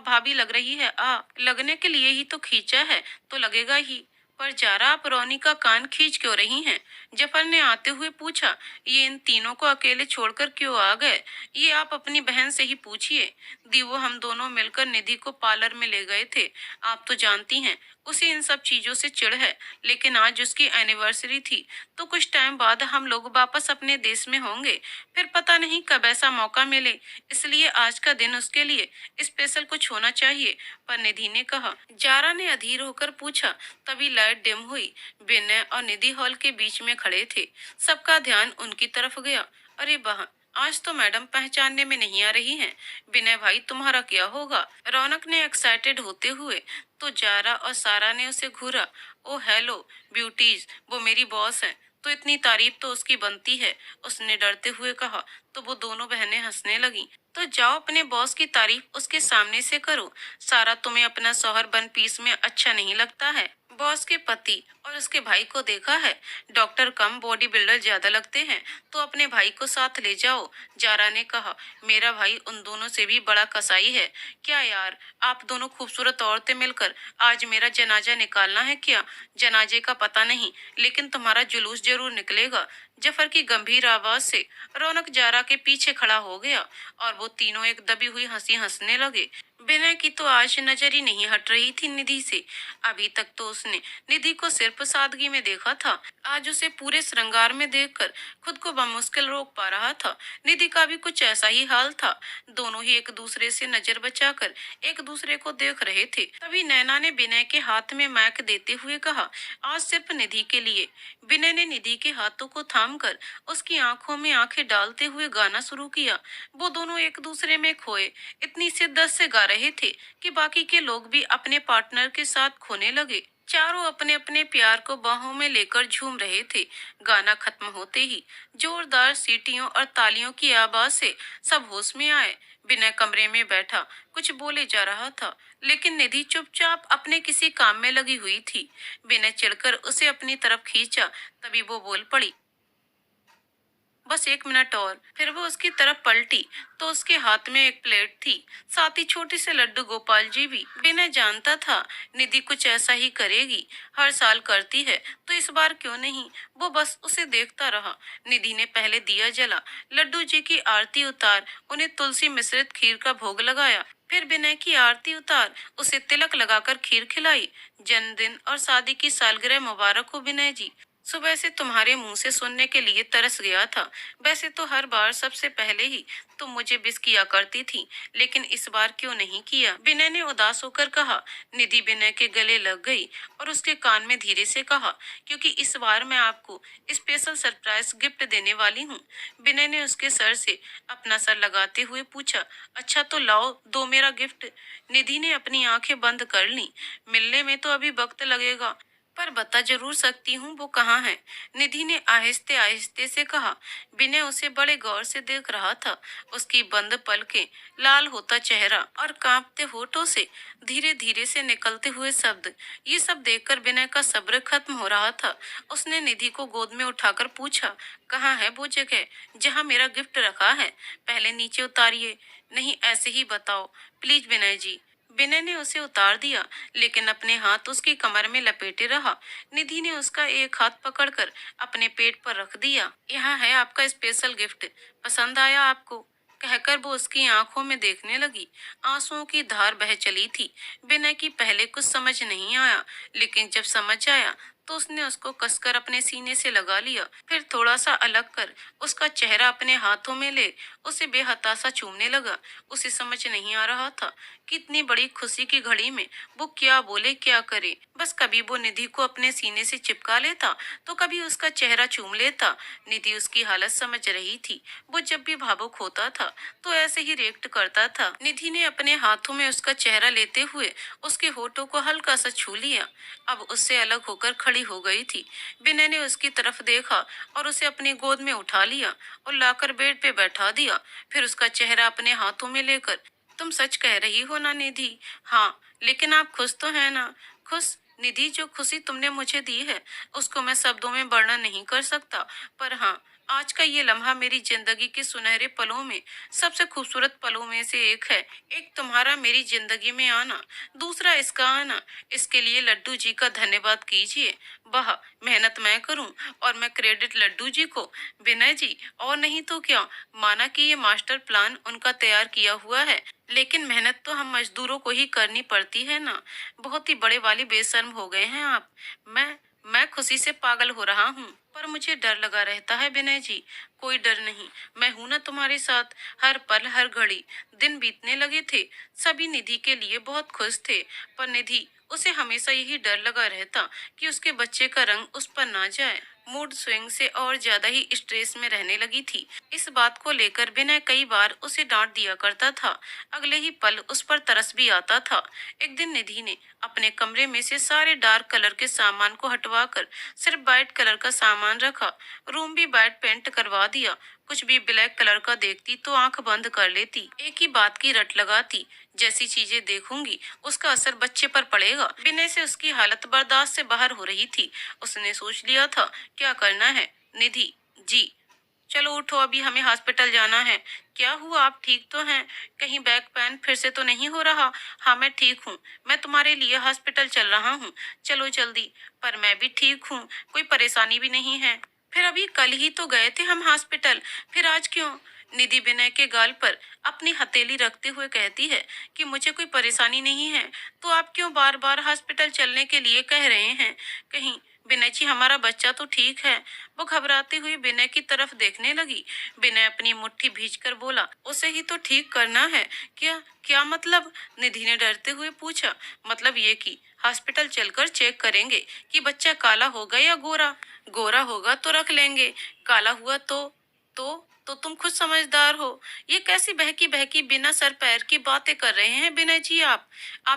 भाभी लग रही है। लगने के लिए ही तो खींचा है, तो लगेगा ही। पर जारा, आप रोनी का कान खींच क्यों रही हैं? जफर ने आते हुए पूछा। ये इन तीनों को अकेले छोड़कर क्यों आ गए? ये आप अपनी बहन से ही पूछिए। दीवो, हम दोनों मिलकर निधि को पार्लर में ले गए थे। आप तो जानती हैं उसे इन सब चीजों से चिढ़ है, लेकिन आज उसकी एनिवर्सरी थी तो कुछ टाइम बाद हम लोग वापस अपने देश में होंगे। फिर पता नहीं कब ऐसा मौका मिले, इसलिए आज का दिन उसके लिए स्पेशल कुछ होना चाहिए। पर निधि ने कहा। जारा ने अधीर होकर पूछा। तभी लाइट डिम हुई। विनय और निधि हॉल के बीच में खड़े थे। सबका ध्यान उनकी तरफ गया। अरे वाह, आज तो मैडम पहचानने में नहीं आ रही हैं। विनय भाई, तुम्हारा क्या होगा? रौनक ने एक्साइटेड होते हुए। तो जारा और सारा ने उसे घूरा। ओ हेलो ब्यूटीज, वो मेरी बॉस है, तो इतनी तारीफ तो उसकी बनती है, उसने डरते हुए कहा। तो वो दोनों बहनें हंसने लगीं। तो जाओ अपने बॉस की तारीफ उसके सामने से करो। सारा, तुम्हें अपना शौहर वन पीस में अच्छा नहीं लगता है? बॉस के पति और उसके भाई को देखा है? डॉक्टर कम बॉडी बिल्डर ज्यादा लगते हैं, तो अपने भाई को साथ ले जाओ। जारा ने कहा। मेरा भाई उन दोनों से भी बड़ा कसाई है। क्या यार, आप दोनों खूबसूरत औरतें मिलकर आज मेरा जनाजा निकालना है क्या? जनाजे का पता नहीं, लेकिन तुम्हारा जुलूस जरूर निकलेगा। जफर की गंभीर आवाज से रौनक जारा के पीछे खड़ा हो गया और वो तीनों एक दबी हुई हंसी हंसने लगे। विनय की तो आज नजर ही नहीं हट रही थी निधि से। अभी तक तो उसने निधि को सिर्फ सादगी में देखा था। आज उसे पूरे श्रृंगार में देखकर खुद को बमुश्किल रोक पा रहा था। निधि का भी कुछ ऐसा ही हाल था। दोनों ही एक दूसरे से नजर बचाकर एक दूसरे को देख रहे थे। तभी नैना ने विनय के हाथ में माइक देते हुए कहा, आज सिर्फ निधि के लिए। विनय ने निधि के हाथों को थामकर उसकी आंखों में आंखें डालते हुए गाना शुरू किया। वो दोनों एक दूसरे में खोए इतनी शिद्दत से गा रहे थे कि बाकी के लोग भी अपने पार्टनर के साथ खोने लगे। चारों अपने अपने प्यार को बाहों में लेकर झूम रहे थे। गाना खत्म होते ही जोरदार सीटियों और तालियों की आवाज से सब होश में आए। बिना कमरे में बैठा कुछ बोले जा रहा था, लेकिन निधि चुपचाप अपने किसी काम में लगी हुई थी। बिना चिढ़कर उसे अपनी तरफ खींचा, तभी वो बोल पड़ी, बस 1 मिनट और। फिर वो उसकी तरफ पलटी तो उसके हाथ में एक प्लेट थी, साथ ही छोटे से लड्डू गोपाल जी भी। बिना जानता था निधि कुछ ऐसा ही करेगी, हर साल करती है तो इस बार क्यों नहीं। वो बस उसे देखता रहा। निधि ने पहले दिया जला, लड्डू जी की आरती उतार, उन्हें तुलसी मिश्रित खीर का भोग लगाया। फिर विनय की आरती उतार, उसे तिलक लगाकर खीर खिलाई। जन्मदिन और शादी की सालगिरह मुबारक हो विनय जी। सुबह से तुम्हारे मुंह से सुनने के लिए तरस गया था। वैसे तो हर बार सबसे पहले ही तुम मुझे विश किया करती थी, लेकिन इस बार क्यों नहीं किया। विनय ने उदास होकर कहा। निधि विनय के गले लग गई और उसके कान में धीरे से कहा, क्योंकि इस बार मैं आपको स्पेशल सरप्राइज गिफ्ट देने वाली हूँ। विनय ने उसके सर से अपना सर लगाते हुए पूछा, अच्छा तो लाओ, दो मेरा गिफ्ट। निधि ने अपनी आंखें बंद कर ली। मिलने में तो अभी वक्त लगेगा, पर बता जरूर सकती हूँ वो कहाँ है। निधि ने आहिस्ते आहिस्ते से कहा। विनय उसे बड़े गौर से देख रहा था। उसकी बंद पलकें, लाल होता चेहरा और कांपते होठों से धीरे धीरे से निकलते हुए शब्द, ये सब देखकर विनय का सब्र खत्म हो रहा था। उसने निधि को गोद में उठाकर पूछा, कहाँ है वो जगह जहाँ मेरा गिफ्ट रखा है। पहले नीचे उतारिए, नहीं ऐसे ही बताओ प्लीज विनय जी। विनय ने उसे उतार दिया, लेकिन अपने हाथ उसकी कमर में लपेटे रहा। निधि ने उसका एक हाथ पकड़कर अपने पेट पर रख दिया। यहाँ है आपका स्पेशल गिफ्ट, पसंद आया आपको, कहकर वो उसकी आंखों में देखने लगी। आंसुओं की धार बह चली थी। विनय की पहले कुछ समझ नहीं आया, लेकिन जब समझ आया तो उसने उसको कसकर अपने सीने से लगा लिया। फिर थोड़ा सा अलग कर उसका चेहरा अपने हाथों में ले उसे बेहताशा चूमने लगा। उसे समझ नहीं आ रहा था कि इतनी बड़ी खुशी की घड़ी में वो क्या बोले क्या करे। बस कभी वो निधि को अपने सीने से चिपका लेता तो कभी उसका चेहरा चूम लेता। निधि उसकी हालत समझ रही थी। वो जब भी भावुक होता था तो ऐसे ही रिएक्ट करता था। निधि ने अपने हाथों में उसका चेहरा लेते हुए उसके होठों को हल्का सा छू लिया। अब उससे अलग होकर खड़ी हो गई थी। विनय ने उसकी तरफ देखा और उसे अपनी गोद में उठा लिया और लाकर बेड पे बैठा दिया। फिर उसका चेहरा अपने हाथों में लेकर, तुम सच कह रही हो ना निधि? हाँ, लेकिन आप खुश तो है ना? खुश? निधि, जो खुशी तुमने मुझे दी है उसको मैं शब्दों में वर्णन नहीं कर सकता, पर हाँ, आज का ये लम्हा मेरी जिंदगी के सुनहरे पलों में सबसे खूबसूरत पलों में से एक है। एक तुम्हारा मेरी जिंदगी में आना, दूसरा इसका आना। इसके लिए लड्डू जी का धन्यवाद कीजिए। वाह, मेहनत मैं करूं और मैं क्रेडिट लड्डू जी को। विनय जी, और नहीं तो क्या, माना कि ये मास्टर प्लान उनका तैयार किया हुआ है, लेकिन मेहनत तो हम मजदूरों को ही करनी पड़ती है ना। बहुत ही बड़े वाली बेशर्म हो गए हैं आप। मैं खुशी से पागल हो रहा हूँ, पर मुझे डर लगा रहता है विनय जी। कोई डर नहीं, मैं हूं ना तुम्हारे साथ। हर पल हर घड़ी। दिन बीतने लगे थे, सभी निधि के लिए बहुत खुश थे, पर निधि, उसे हमेशा यही डर लगा रहता कि उसके बच्चे का रंग उस पर ना जाए। मूड स्विंग से और ज्यादा ही स्ट्रेस में रहने लगी थी। इस बात को लेकर विनय कई बार उसे डांट दिया करता था। अगले ही पल उस पर तरस भी आता था। एक दिन निधि ने अपने कमरे में से सारे डार्क कलर के सामान को हटवाकर सिर्फ वाइट कलर का सामान रखा। रूम भी वाइट पेंट करवा दिया। कुछ भी ब्लैक कलर का देखती तो आंख बंद कर लेती। एक ही बात की रट लगाती, जैसी चीजें देखूंगी उसका असर बच्चे पर पड़ेगा। विनय से उसकी हालत बर्दाश्त से बाहर हो रही थी। उसने सोच लिया था क्या करना है। निधि जी, चलो उठो, अभी हमें हॉस्पिटल जाना है। क्या हुआ, आप ठीक तो हैं? कहीं बैक पेन फिर से तो नहीं हो रहा? हाँ, मैं ठीक हूँ। मैं तुम्हारे लिए हॉस्पिटल चल रहा हूँ, चलो जल्दी। पर मैं भी ठीक हूँ, कोई परेशानी भी नहीं है। फिर अभी कल ही तो गए थे हम हॉस्पिटल, फिर आज क्यों? निधि विनय के गाल पर अपनी हथेली रखते हुए कहती है कि मुझे कोई परेशानी नहीं है, तो आप क्यों बार बार हॉस्पिटल चलने के लिए कह रहे हैं? कहीं विनय जी, हमारा बच्चा तो ठीक है। वो घबराती हुई विनय की तरफ देखने लगी। विनय अपनी मुट्ठी भींचकर बोला, उसे ही तो ठीक करना है। क्या क्या मतलब? निधि ने डरते हुए पूछा। मतलब ये कि हॉस्पिटल चलकर चेक करेंगे कि बच्चा काला होगा या गोरा। गोरा होगा तो रख लेंगे, काला हुआ तो तो तुम खुद समझदार हो। ये कैसी बहकी बहकी बिना सर पैर की बातें कर रहे हैं विनय जी आप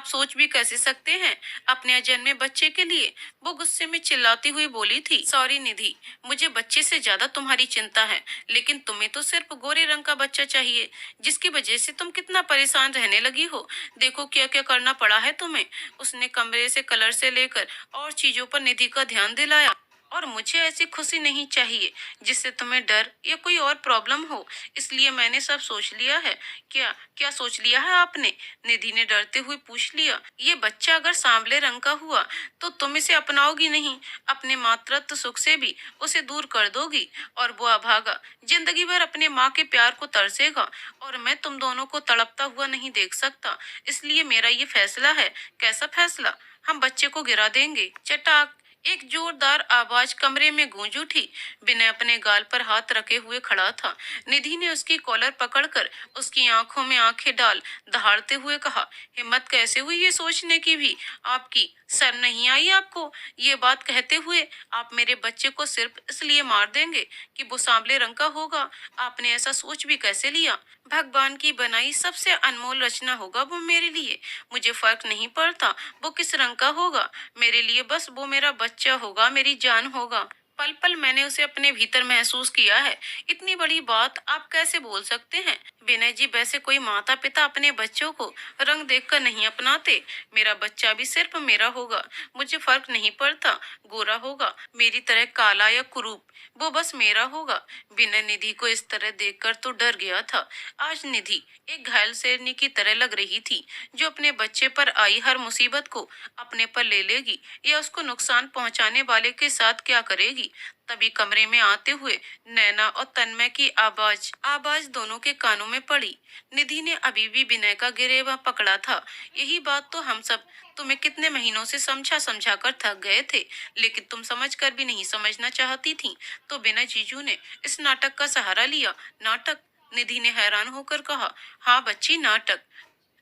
सोच भी कैसे सकते हैं अपने अजन्मे बच्चे के लिए। वो गुस्से में चिल्लाती हुई बोली थी, सॉरी निधि, मुझे बच्चे से ज्यादा तुम्हारी चिंता है, लेकिन तुम्हें तो सिर्फ गोरे रंग का बच्चा चाहिए, जिसकी वजह से तुम कितना परेशान रहने लगी हो। देखो क्या क्या करना पड़ा है तुम्हें। उसने कमरे से कलर से लेकर और चीजों पर निधि का ध्यान दिलाया। और मुझे ऐसी खुशी नहीं चाहिए जिससे तुम्हें डर या कोई और प्रॉब्लम हो, इसलिए मैंने सब सोच लिया है। क्या क्या सोच लिया है आपने? निधि ने डरते हुए पूछ लिया। ये बच्चा अगर सांवले रंग का हुआ तो तुम इसे अपनाओगी नहीं, अपने मातृत्व सुख से भी उसे दूर कर दोगी, और वो अभागा जिंदगी भर अपने माँ के प्यार को तरसेगा। और मैं तुम दोनों को तड़पता हुआ नहीं देख सकता, इसलिए मेरा ये फैसला है। कैसा फैसला? हम बच्चे को गिरा देंगे। चटाक, एक जोरदार आवाज कमरे में गूंज उठी। विनय अपने गाल पर हाथ रखे हुए खड़ा था। निधि ने उसकी कॉलर पकड़कर उसकी आंखों में आंखें डाल दहाड़ते हुए कहा, हिम्मत कैसे हुई ये सोचने की भी आपकी? शर्म नहीं आई आपको? ये बात कहते हुए आप मेरे बच्चे को सिर्फ इसलिए मार देंगे कि वो सांवले रंग का होगा? आपने ऐसा सोच भी कैसे लिया? भगवान की बनाई सबसे अनमोल रचना होगा वो मेरे लिए। मुझे फर्क नहीं पड़ता वो किस रंग का होगा, मेरे लिए बस वो मेरा बच्चा होगा, मेरी जान होगा। पल पल मैंने उसे अपने भीतर महसूस किया है। इतनी बड़ी बात आप कैसे बोल सकते हैं विनय जी? वैसे कोई माता पिता अपने बच्चों को रंग देखकर नहीं अपनाते। मेरा बच्चा भी सिर्फ मेरा होगा, मुझे फर्क नहीं पड़ता गोरा होगा मेरी तरह काला या कुरूप, वो बस मेरा होगा। विनय निधि को इस तरह देखकर तो डर गया था। आज निधि एक घायल शेरनी की तरह लग रही थी, जो अपने बच्चे पर आई हर मुसीबत को अपने पर ले लेगी या उसको नुकसान पहुंचाने वाले के साथ क्या करेगी। तभी कमरे में आते हुए नैना और तन्मय की आवाज आवाज दोनों के कानों में पड़ी। निधि ने अभी भी विनय का गिरेबान पकड़ा था। यही बात तो हम सब तुम्हें कितने महीनों से समझा समझा कर थक गए थे, लेकिन तुम समझ कर भी नहीं समझना चाहती थी, तो बिना जीजू ने इस नाटक का सहारा लिया। नाटक? निधि ने हैरान होकर कहा। हाँ बच्ची, नाटक,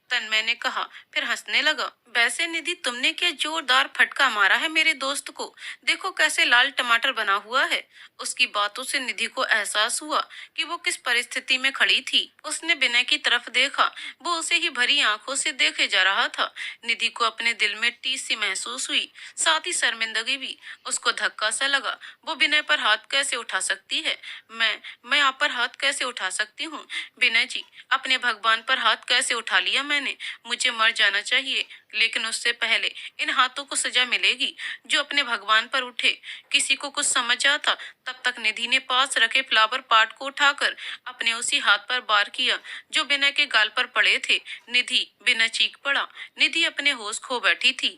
तन्मय ने कहा, फिर हंसने लगा। वैसे निधि, तुमने क्या जोरदार फटका मारा है मेरे दोस्त को। देखो कैसे लाल टमाटर बना हुआ है। उसकी बातों से निधि को एहसास हुआ कि वो किस परिस्थिति में खड़ी थी। उसने विनय की तरफ देखा, वो उसे ही भरी आंखों से देखे जा रहा था। निधि को अपने दिल में टीस सी महसूस हुई, साथ ही शर्मिंदगी भी। उसको धक्का सा लगा। वो विनय पर हाथ कैसे उठा सकती है? मैं आप पर हाथ कैसे उठा सकती हूँ विनय जी? अपने भगवान पर हाथ कैसे उठा लिया मैंने? मुझे मर जाना चाहिए, लेकिन उससे पहले इन हाथों को सजा मिलेगी जो अपने भगवान पर उठे। किसी को कुछ समझ आता तब तक निधि ने पास रखे फ्लावर पार्ट को उठाकर अपने उसी हाथ पर वार किया जो विनय के गाल पर पड़े थे। निधि! विनय चीख पड़ा। निधि अपने होश खो बैठी थी।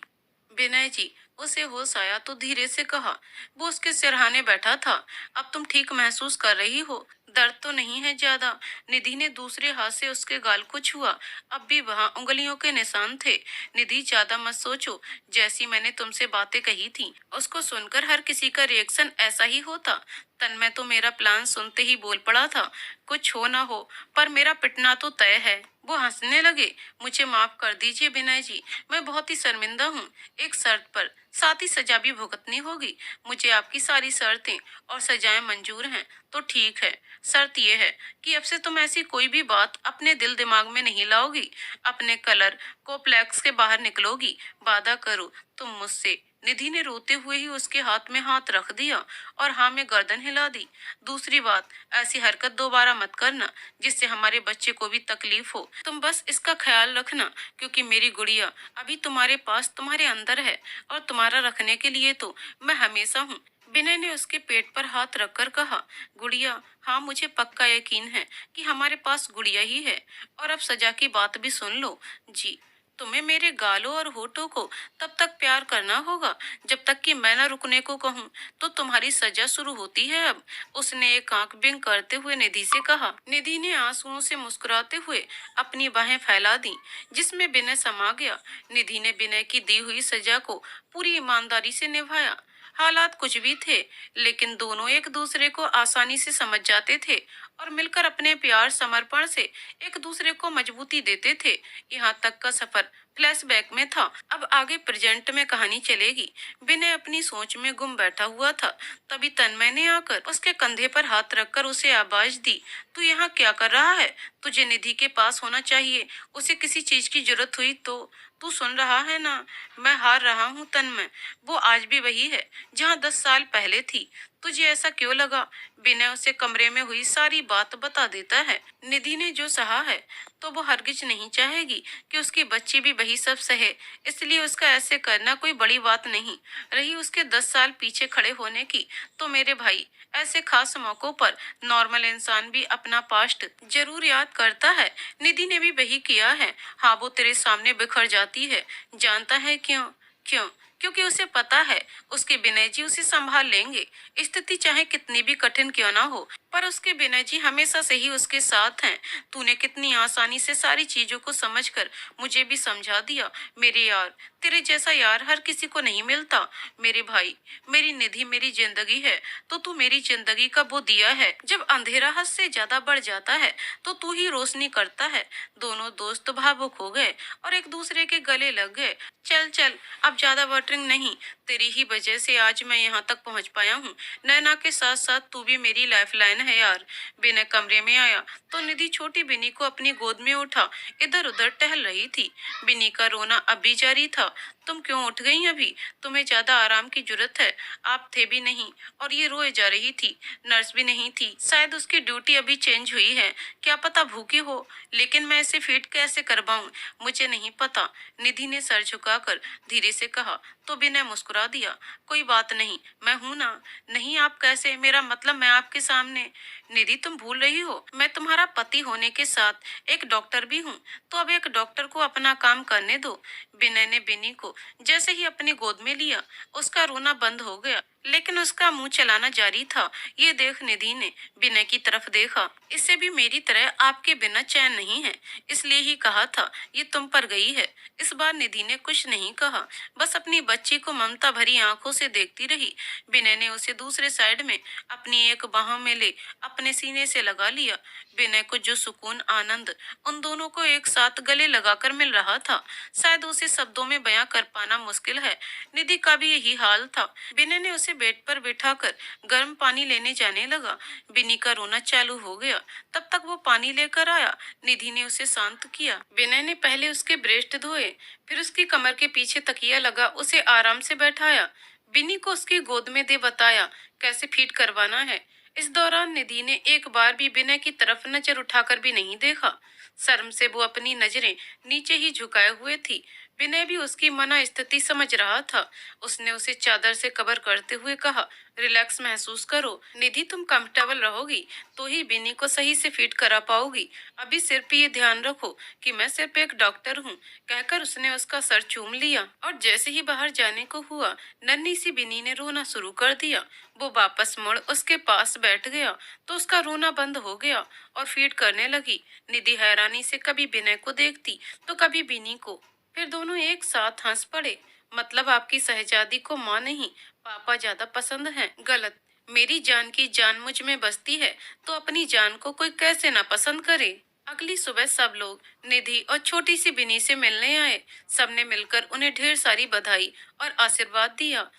विनय जी! उसे होश आया तो धीरे से कहा। वो उसके सिरहाने बैठा था। अब तुम ठीक महसूस कर रही हो? दर्द तो नहीं है ज्यादा? निधि ने दूसरे हाथ से उसके गाल को छुआ। अब भी वहां उंगलियों के निशान थे। निधि, ज्यादा मत सोचो। जैसी मैंने तुमसे बातें कही थी उसको सुनकर हर किसी का रिएक्शन ऐसा ही होता। तन्मय तो मेरा प्लान सुनते ही बोल पड़ा था, कुछ हो ना हो पर मेरा पिटना तो तय है। वो हंसने लगे। मुझे माफ कर दीजिए विनय जी, मैं बहुत ही शर्मिंदा हूँ। एक शर्त पर, साथ ही सजा भी भुगतनी होगी। मुझे आपकी सारी शर्तें और सजाएं मंजूर हैं तो ठीक है। शर्त यह है कि अब से तुम ऐसी कोई भी बात अपने दिल दिमाग में नहीं लाओगी, अपने कलर कोप्लेक्स के बाहर निकलोगी। वादा करो तुम मुझसे। निधि ने रोते हुए ही उसके हाथ में हाथ रख दिया और हाँ में गर्दन हिला दी। दूसरी बात, ऐसी हरकत दोबारा मत करना जिससे हमारे बच्चे को भी तकलीफ हो। तुम बस इसका ख्याल रखना, क्योंकि मेरी गुड़िया अभी तुम्हारे पास, तुम्हारे अंदर है, और तुम्हारा रखने के लिए तो मैं हमेशा हूँ। विनय ने उसके पेट पर हाथ रखकर कहा, गुड़िया, हाँ मुझे पक्का यकीन है कि हमारे पास गुड़िया ही है। और अब सजा की बात भी सुन लो। जी, तुम्हें मेरे गालों और होठों को तब तक प्यार करना होगा जब तक कि मैं न रुकने को कहूँ। तो तुम्हारी सजा शुरू होती है अब। उसने एक आंख बिंग करते हुए निधि से कहा। निधि ने आंसुओं से मुस्कुराते हुए अपनी बाहें फैला दी, जिसमें विनय समा गया। निधि ने विनय की दी हुई सजा को पूरी ईमानदारी से निभाया। हालात कुछ भी थे, लेकिन दोनों एक दूसरे को आसानी से समझ जाते थे और मिलकर अपने प्यार समर्पण से एक दूसरे को मजबूती देते थे। यहाँ तक का सफर फ्लैशबैक में था। अब आगे प्रेजेंट में कहानी चलेगी। विनय अपनी सोच में गुम बैठा हुआ था। तभी तन्मय ने आकर उसके कंधे पर हाथ रखकर उसे आवाज दी, तू यहाँ क्या कर रहा है? तुझे निधि के पास होना चाहिए। उसे किसी चीज की जरूरत हुई तो। तू सुन रहा है ना? मैं हार रहा हूँ तन्मय। वो आज भी वही है जहाँ 10 साल पहले थी। तुझे ऐसा क्यों लगा? विनय उसे कमरे में हुई सारी बात बता देता है। निधि ने जो सहा है तो वो हरगिज नहीं चाहेगी कि उसकी बच्ची भी वही सब सहे। इसलिए उसका ऐसे करना कोई बड़ी बात नहीं। रही उसके 10 साल पीछे खड़े होने की, तो मेरे भाई, ऐसे खास मौकों पर नॉर्मल इंसान भी अपना पास्ट जरूर याद करता है। निधि ने भी वही किया है। हाँ, वो तेरे सामने बिखर जाती है। जानता है क्यों? क्यों? क्योंकि उसे पता है उसके विनय जी उसे संभाल लेंगे। स्थिति चाहे कितनी भी कठिन क्यों ना हो, पर उसके विनय जी हमेशा से ही उसके साथ हैं। तूने कितनी आसानी से सारी चीजों को समझकर मुझे भी समझा दिया। मेरे यार, तेरे जैसा यार हर किसी को नहीं मिलता। मेरे भाई, मेरी निधि मेरी जिंदगी है, तो तू मेरी जिंदगी का वो दिया है। जब अंधेरा हद से ज्यादा बढ़ जाता है तो तू ही रोशनी करता है। दोनों दोस्त भावुक हो गए और एक दूसरे के गले लग गए। चल चल, अब ज्यादा बटरिंग नहीं। तेरी ही वजह से आज मैं यहाँ तक पहुँच पाया हूँ। नैना के साथ साथ तू भी मेरी लाइफ लाइन है यार। बिना कमरे में आया तो निधि छोटी बिनी को अपनी गोद में उठा इधर उधर टहल रही थी। बिनी का रोना अब भी जारी था। तुम क्यों उठ गई अभी? तुम्हें ज्यादा आराम की जरूरत है। आप थे भी नहीं और ये रोए जा रही थी। नर्स भी नहीं थी, शायद उसकी ड्यूटी अभी चेंज हुई है। क्या पता भूखी हो, लेकिन मैं इसे फीड कैसे करवाऊं मुझे नहीं पता। निधि ने सर झुकाकर धीरे से कहा। तो विनय मुस्कुरा दिया। कोई बात नहीं, मैं हूं ना। नहीं, आप कैसे? मेरा मतलब मैं आपके सामने। निधि, तुम भूल रही हो, मैं तुम्हारा पति होने के साथ एक डॉक्टर भी हूँ। तो अब एक डॉक्टर को अपना काम करने दो। विनय ने बिनी को जैसे ही अपनी गोद में लिया, उसका रोना बंद हो गया, लेकिन उसका मुंह चलाना जारी था। ये देख निधि ने विनय की तरफ देखा। इससे भी मेरी तरह आपके बिना चैन नहीं है, इसलिए ही कहा था ये तुम पर गई है। इस बार निधि ने कुछ नहीं कहा, बस अपनी बच्ची को ममता भरी आंखों से देखती रही। विनय ने उसे दूसरे साइड में अपनी एक बाह में ले अपने सीने से लगा लिया। विनय को जो सुकून, आनंद उन दोनों को एक साथ गले लगाकर मिल रहा था, शायद उसे शब्दों में बयां कर पाना मुश्किल है। निधि का भी यही हाल था। विनय ने उसे बेड पर बिठाकर गर्म पानी लेने जाने लगा। बिनी का रोना चालू हो गया। तब तक वो पानी लेकर आया। निधि ने उसे शांत किया। विनय ने पहले उसके ब्रेस्ट धोए, फिर उसकी कमर के पीछे तकिया लगा उसे आराम से बैठाया। बिनी को उसकी गोद में दे बताया कैसे फीड करवाना है। इस दौरान निधि ने एक बार भी विनय की तरफ नजर उठाकर भी नहीं देखा। शर्म से वो अपनी नजरें नीचे ही झुकाए हुए थी। विनय भी उसकी मना स्थिति समझ रहा था। उसने उसे चादर से कवर करते हुए कहा, रिलैक्स महसूस करो। निधि, तुम कंफर्टेबल रहोगी तो ही बिनी को सही से फीड करा पाओगी। अभी सिर्फ ये ध्यान रखो कि मैं सिर्फ एक डॉक्टर हूँ। कहकर उसने उसका सर चूम लिया और जैसे ही बाहर जाने को हुआ, नन्ही सी बिनी ने रोना शुरू कर दिया। वो वापस मुड़ उसके पास बैठ गया तो उसका रोना बंद हो गया और फीड करने लगी। निधि हैरानी से कभी विनय को देखती तो कभी बिनी को, फिर दोनों एक साथ हंस पड़े। मतलब आपकी शहजादी को माँ नहीं, पापा ज्यादा पसंद हैं। गलत। मेरी जान की जान मुझ में बसती है तो अपनी जान को कोई कैसे ना पसंद करे। अगली सुबह सब लोग निधि और छोटी सी बिनी से मिलने आए। सबने मिलकर उन्हें ढेर सारी बधाई और आशीर्वाद दिया।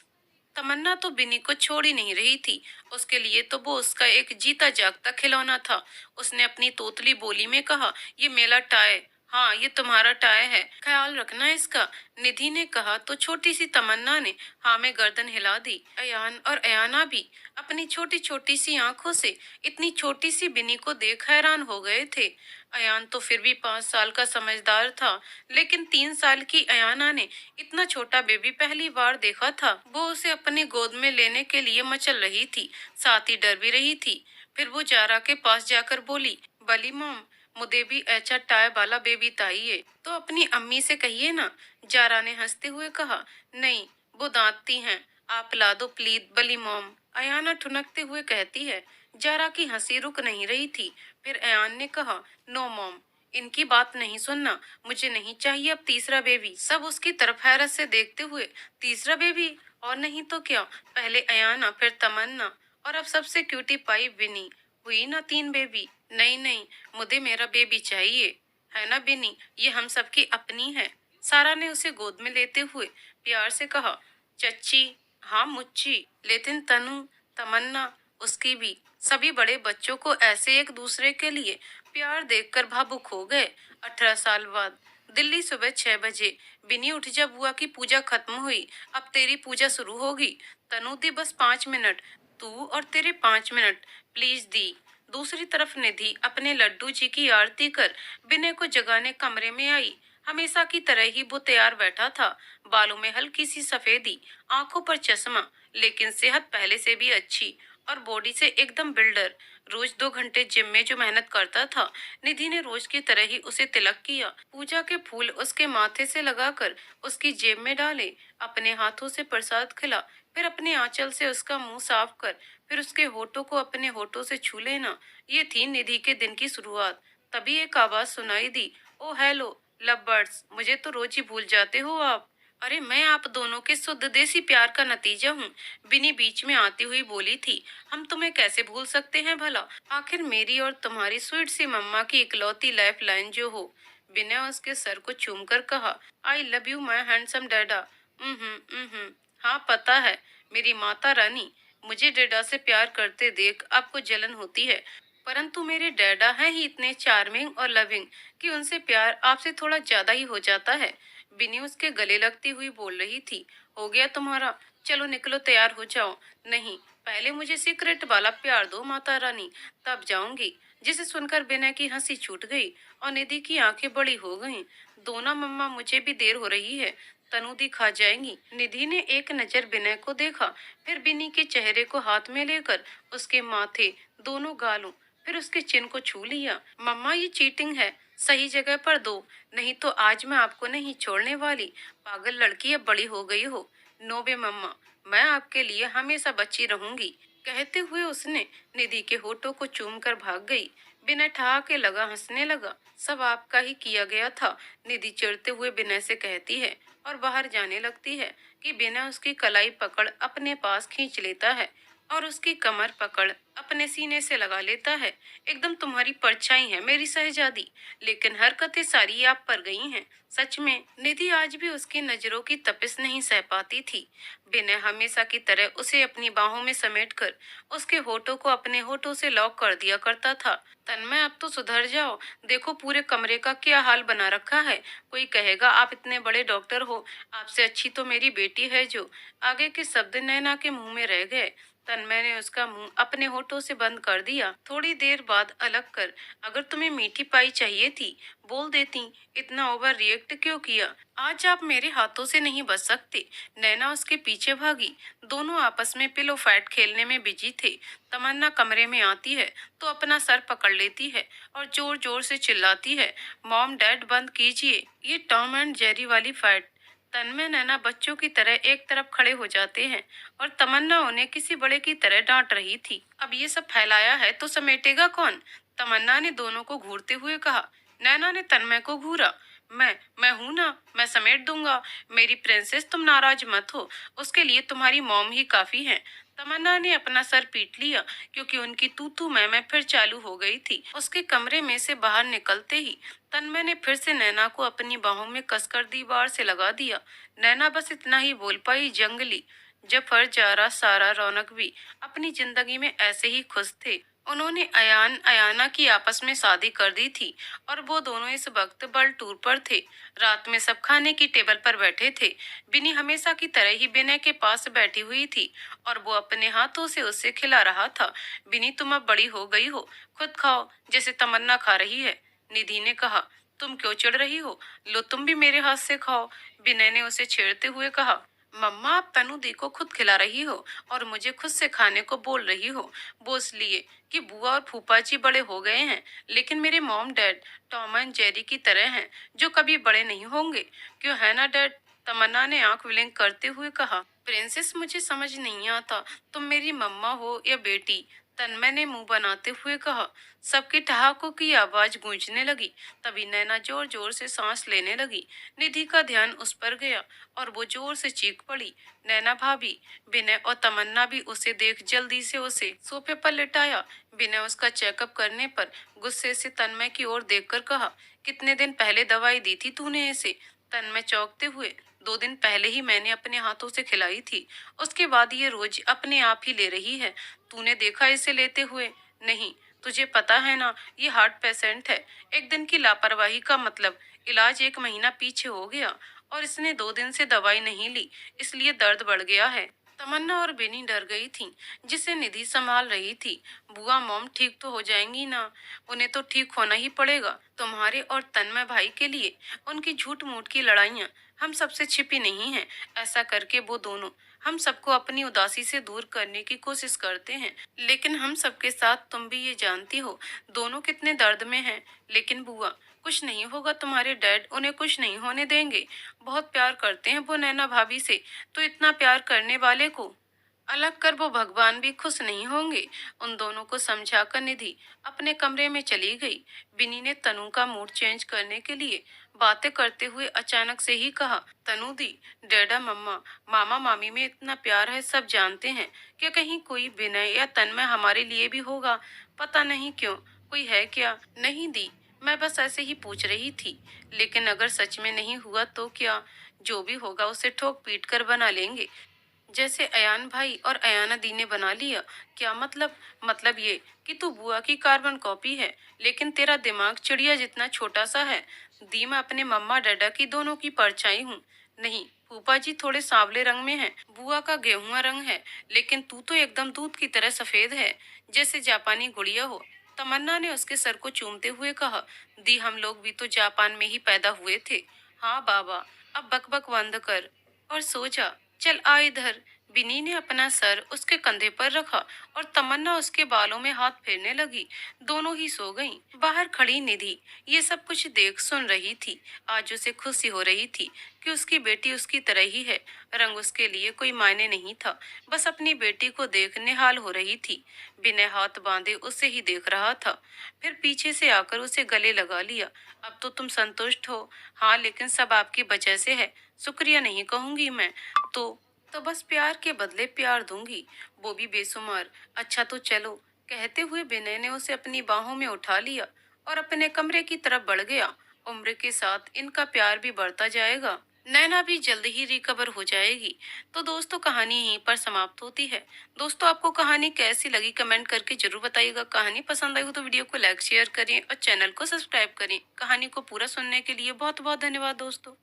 तमन्ना तो बिनी को छोड़ ही नहीं रही थी। उसके लिए तो वो उसका एक जीता जागता खिलौना था। उसने अपनी तोतली बोली में कहा, ये मेरा टाय। हाँ, ये तुम्हारा टाय है, ख्याल रखना इसका। निधि ने कहा तो छोटी सी तमन्ना ने हाँ में गर्दन हिला दी। अयान और अयाना भी अपनी छोटी छोटी सी आंखों से इतनी छोटी सी बिनी को देख हैरान हो गए थे। अयान तो फिर भी 5 साल का समझदार था, लेकिन 3 साल की अयाना ने इतना छोटा बेबी पहली बार देखा था। वो उसे अपनी गोद में लेने के लिए मचल रही थी, साथ ही डर भी रही थी। फिर वो जारा के पास जाकर बोली, बली मॉम, मुझे भी ऐसा टाय वाला बेबी चाहिए। तो अपनी अम्मी से कहिए ना। जारा ने हंसते हुए कहा, नहीं, वो दांतती हैं, आप ला दो प्लीज बली मॉम। अयाना ठुनकते हुए कहती है। जारा की हंसी रुक नहीं रही थी। फिर अयान ने कहा, नो मॉम, इनकी बात नहीं सुनना, मुझे नहीं चाहिए अब तीसरा बेबी। सब उसकी तरफ हैरत से देखते हुए, तीसरा बेबी? और नहीं तो क्या, पहले अयाना फिर तमन्ना और अब सबसे क्यूटी पाई बिनी। हुई ना 3 बेबी। नहीं नहीं, मुझे मेरा बेबी चाहिए। है ना बिनी, ये हम सबकी अपनी है। सारा ने उसे गोद में लेते हुए प्यार से कहा। चच्ची, हाँ मुच्ची। लेकिन तनु, तमन्ना, उसकी भी, सभी बड़े बच्चों को ऐसे एक दूसरे के लिए प्यार देखकर भावुक हो गए। 18 साल बाद दिल्ली, सुबह 6 बजे। बिनी उठ जा, बुआ की पूजा खत्म हुई, अब तेरी पूजा शुरू होगी। तनु दी, बस 5 मिनट, तू और तेरे 5 मिनट, प्लीज दी। दूसरी तरफ निधि अपने लड्डू जी की आरती कर विनय को जगाने कमरे में आई। हमेशा की तरह ही वो तैयार बैठा था। बालों में हल्की सी सफेदी, आंखों पर चश्मा, लेकिन सेहत पहले से भी अच्छी और बॉडी से एकदम बिल्डर। रोज 2 घंटे जिम में जो मेहनत करता था, निधि ने रोज की तरह ही उसे तिलक किया। पूजा के फूल उसके माथे से लगाकर उसकी जेब में डाले, अपने हाथों से प्रसाद खिला, फिर अपने आंचल से उसका मुंह साफ कर, फिर उसके होठों को अपने होठों से छू लेना। ये थी निधि के दिन की शुरुआत। तभी एक आवाज सुनाई दी। ओ हेलो लव बर्ड्स, मुझे तो रोज ही भूल जाते हो आप। अरे मैं आप दोनों के शुद्ध देसी प्यार का नतीजा हूँ, बिनी बीच में आती हुई बोली थी। हम तुम्हें कैसे भूल सकते हैं भला, आखिर मेरी और तुम्हारी स्वीट सी मम्मा की इकलौती लाइफ लाइन जो हो। बिना उसके सर को चूमकर कहा। I love you my handsome dada. हाँ पता है मेरी माता रानी, मुझे डैडा से प्यार करते देख आपको जलन होती है, परंतु मेरे डैडा हैं ही इतने चार्मिंग और लविंग कि उनसे प्यार आपसे थोड़ा ज्यादा ही हो जाता है। बिनी उसके गले लगती हुई बोल रही थी। हो गया तुम्हारा, चलो निकलो तैयार हो जाओ। नहीं, पहले मुझे सीक्रेट वाला प्यार दो माता रानी, तब जाऊंगी। जिसे सुनकर विनय की हंसी छूट गई और निधि की आंखें बड़ी हो गईं। दोनों मम्मा, मुझे भी देर हो रही है, तनु दी खा जाएंगी। निधि ने एक नजर विनय को देखा, फिर बिनी के चेहरे को हाथ में लेकर उसके माथे, दोनों गालों, फिर उसके चिन को छू लिया। मम्मा ये चीटिंग है, सही जगह पर दो, नहीं तो आज मैं आपको नहीं छोड़ने वाली। पागल लड़की, अब बड़ी हो गई हो। नो बे मम्मा, मैं आपके लिए हमेशा बच्ची रहूंगी। कहते हुए उसने निधि के होठों को चूम कर भाग गई। बिना ठहाके लगा हंसने लगा। सब आपका ही किया गया था, निधि चिढ़ते हुए बिना से कहती है और बाहर जाने लगती है कि बिना उसकी कलाई पकड़ अपने पास खींच लेता है और उसकी कमर पकड़ अपने सीने से लगा लेता है। एकदम तुम्हारी परछाई है मेरी शहजादी, लेकिन हरकतें सारी आप पर गई हैं। सच में निधि आज भी उसकी नजरों की तपिश नहीं सह पाती थी। विनय हमेशा की तरह उसे अपनी बाहों में समेटकर उसके होठों को अपने होठों से लॉक कर दिया करता था। तन्मय, अब तो सुधर जाओ, देखो पूरे कमरे का क्या हाल बना रखा है। कोई कहेगा आप इतने बड़े डॉक्टर हो, आपसे अच्छी तो मेरी बेटी है जो। आगे के शब्द नैना के मुंह में रह गए। तन्मय ने उसका मुंह अपने होठों से बंद कर दिया। थोड़ी देर बाद अलग कर, अगर तुम्हें मीठी पाई चाहिए थी बोल देती, इतना ओवर रिएक्ट क्यों किया। आज आप मेरे हाथों से नहीं बच सकते। नैना उसके पीछे भागी। दोनों आपस में पिलो फाइट खेलने में बिजी थे। तमन्ना कमरे में आती है तो अपना सर पकड़ लेती है और जोर जोर से चिल्लाती है, मॉम डैड बंद कीजिए ये टॉम एंड जेरी वाली फाइट। तन्मय नैना बच्चों की तरह एक तरफ खड़े हो जाते हैं और तमन्ना उन्हें किसी बड़े की तरह डांट रही थी। अब ये सब फैलाया है तो समेटेगा कौन। तमन्ना ने दोनों को घूरते हुए कहा। नैना ने तन्मय को घूरा। मैं हूं ना, मैं समेट दूंगा। मेरी प्रिंसेस, तुम नाराज मत हो, उसके लिए तुम्हारी मॉम ही काफी है। तमन्ना ने अपना सर पीट लिया क्योंकि उनकी तू मैं फिर चालू हो गई थी। उसके कमरे में से बाहर निकलते ही तन्मय ने फिर से नैना को अपनी बाहों में कसकर दीवार से लगा दिया। नैना बस इतना ही बोल पाई, जंगली। जफर, जारा, सारा, रौनक भी अपनी जिंदगी में ऐसे ही खुश थे। उन्होंने अयान अयाना की आपस में शादी कर दी थी और वो दोनों इस वक्त वर्ल्ड टूर पर थे। रात में सब खाने की टेबल पर बैठे थे। बिनी हमेशा की तरह ही विनय के पास बैठी हुई थी और वो अपने हाथों से उसे खिला रहा था। बिनी, तुम अब बड़ी हो गई हो, खुद खाओ जैसे तमन्ना खा रही है। निधि ने कहा। तुम क्यों चिढ़ रही हो, लो तुम भी मेरे हाथ से खाओ। विनय ने उसे छेड़ते हुए कहा। मम्मा, आप तनु दी को खुद खिला रही हो और मुझे खुद से खाने को बोल रही हो, वो इसलिए कि बुआ और फूफा जी बड़े हो गए हैं, लेकिन मेरे mom dad Tom and Jerry की तरह हैं जो कभी बड़े नहीं होंगे। क्यों, है ना डैड। तमन्ना ने आंख विलिंग करते हुए कहा। प्रिंसेस, मुझे समझ नहीं आता, तुम मेरी मम्मा हो या बेटी। तन्मय ने मुंह बनाते हुए कहा। सबके ठहाकों की आवाज गूंजने लगी। तभी नैना जोर जोर से सांस लेने लगी। निधि का ध्यान उस पर गया और वो जोर से चीख पड़ी। नैना भाभी। विनय और तमन्ना भी उसे देख जल्दी से उसे सोफे पर लिटाया। विनय उसका चेकअप करने पर गुस्से से तन्मय की ओर देखकर कहा, कितने दिन पहले दवाई दी थी तूने इसे? तन्मय चौंकते हुए, 2 दिन पहले ही मैंने अपने हाथों से खिलाई थी। उसके बाद ये रोज अपने आप ही ले रही है। तूने देखा इसे लेते हुए? नहीं। तुझे पता है ना, ये हार्ट पेशेंट है। एक दिन की लापरवाही का मतलब इलाज 1 महीना पीछे हो गया और इसने 2 दिन से दवाई नहीं ली, इसलिए दर्द बढ़ गया है। तमन्ना और बेनी डर गई थीं, जिसे निधि संभाल रही थी। बुआ, मॉम ठीक तो हो जाएंगी ना? उन्हें तो ठीक होना ही पड़ेगा, तुम्हारे और तन्मय भाई के लिए। उनकी झूठ मूठ की लड़ाइयाँ हम सबसे छिपी नहीं हैं। ऐसा करके वो दोनों हम सबको अपनी उदासी से दूर करने की कोशिश करते हैं, लेकिन हम सबके साथ तुम भी ये जानती हो, दोनों कितने दर्द में हैं। लेकिन बुआ, कुछ नहीं होगा, तुम्हारे डैड उन्हें कुछ नहीं होने देंगे। बहुत प्यार करते हैं वो नैना भाभी से, तो इतना प्यार करने वाले को अलग कर वो भगवान भी खुश नहीं होंगे। उन दोनों को समझाकर निधि अपने कमरे में चली गई। बिनी ने तनु का मूड चेंज करने के लिए बातें करते हुए अचानक से ही कहा, तनु दी, डैडा मम्मा, मामा मामी में इतना प्यार है, सब जानते हैं। क्या कहीं कोई विनय या तन्मय हमारे लिए भी होगा? पता नहीं क्यों, कोई है क्या? नहीं दी, मैं बस ऐसे ही पूछ रही थी। लेकिन अगर सच में नहीं हुआ तो क्या? जो भी होगा उसे ठोक पीट कर बना लेंगे, जैसे अयान भाई और अयाना दी ने बना लिया। क्या मतलब? मतलब ये कि तू बुआ की कार्बन कॉपी है, लेकिन तेरा दिमाग चिड़िया जितना छोटा सा है। दी, मैं अपने मम्मा डैडा की दोनों की परछाई हूँ। नहीं, फूफा जी थोड़े सांवले रंग में हैं, बुआ का गेहुआ रंग है, लेकिन तू तो एकदम दूध की तरह सफेद है, जैसे जापानी गुड़िया हो। तमन्ना ने उसके सर को चूमते हुए कहा, दी, हम लोग भी तो जापान में ही पैदा हुए थे। हाँ बाबा, अब बकबक बंद कर और सो जा। चल आ इधर। बिनी ने अपना सर उसके कंधे पर रखा और तमन्ना उसके बालों में हाथ फेरने लगी। दोनों ही सो गईं। बाहर खड़ी निधि ये सब कुछ देख सुन रही थी। आज उसे खुशी हो रही थी कि उसकी बेटी उसकी तरह ही है। रंग उसके लिए कोई मायने नहीं था, बस अपनी बेटी को देख निहाल हो रही थी। बिना हाथ बांधे उसे ही देख रहा था, फिर पीछे से आकर उसे गले लगा लिया। अब तो तुम संतुष्ट हो? हाँ, लेकिन सब आपकी वजह से है। शुक्रिया नहीं कहूंगी मैं तो बस प्यार के बदले प्यार दूंगी, वो भी बेसुमार। अच्छा तो चलो। कहते हुए विनय ने उसे अपनी बाहों में उठा लिया और अपने कमरे की तरफ बढ़ गया। उम्र के साथ इनका प्यार भी बढ़ता जाएगा। नैना भी जल्द ही रिकवर हो जाएगी। तो दोस्तों, कहानी यहीं पर समाप्त होती है। दोस्तों, आपको कहानी कैसी लगी कमेंट करके जरूर बताइएगा। कहानी पसंद आई हो तो वीडियो को लाइक शेयर करें और चैनल को सब्सक्राइब करें। कहानी को पूरा सुनने के लिए बहुत बहुत धन्यवाद दोस्तों।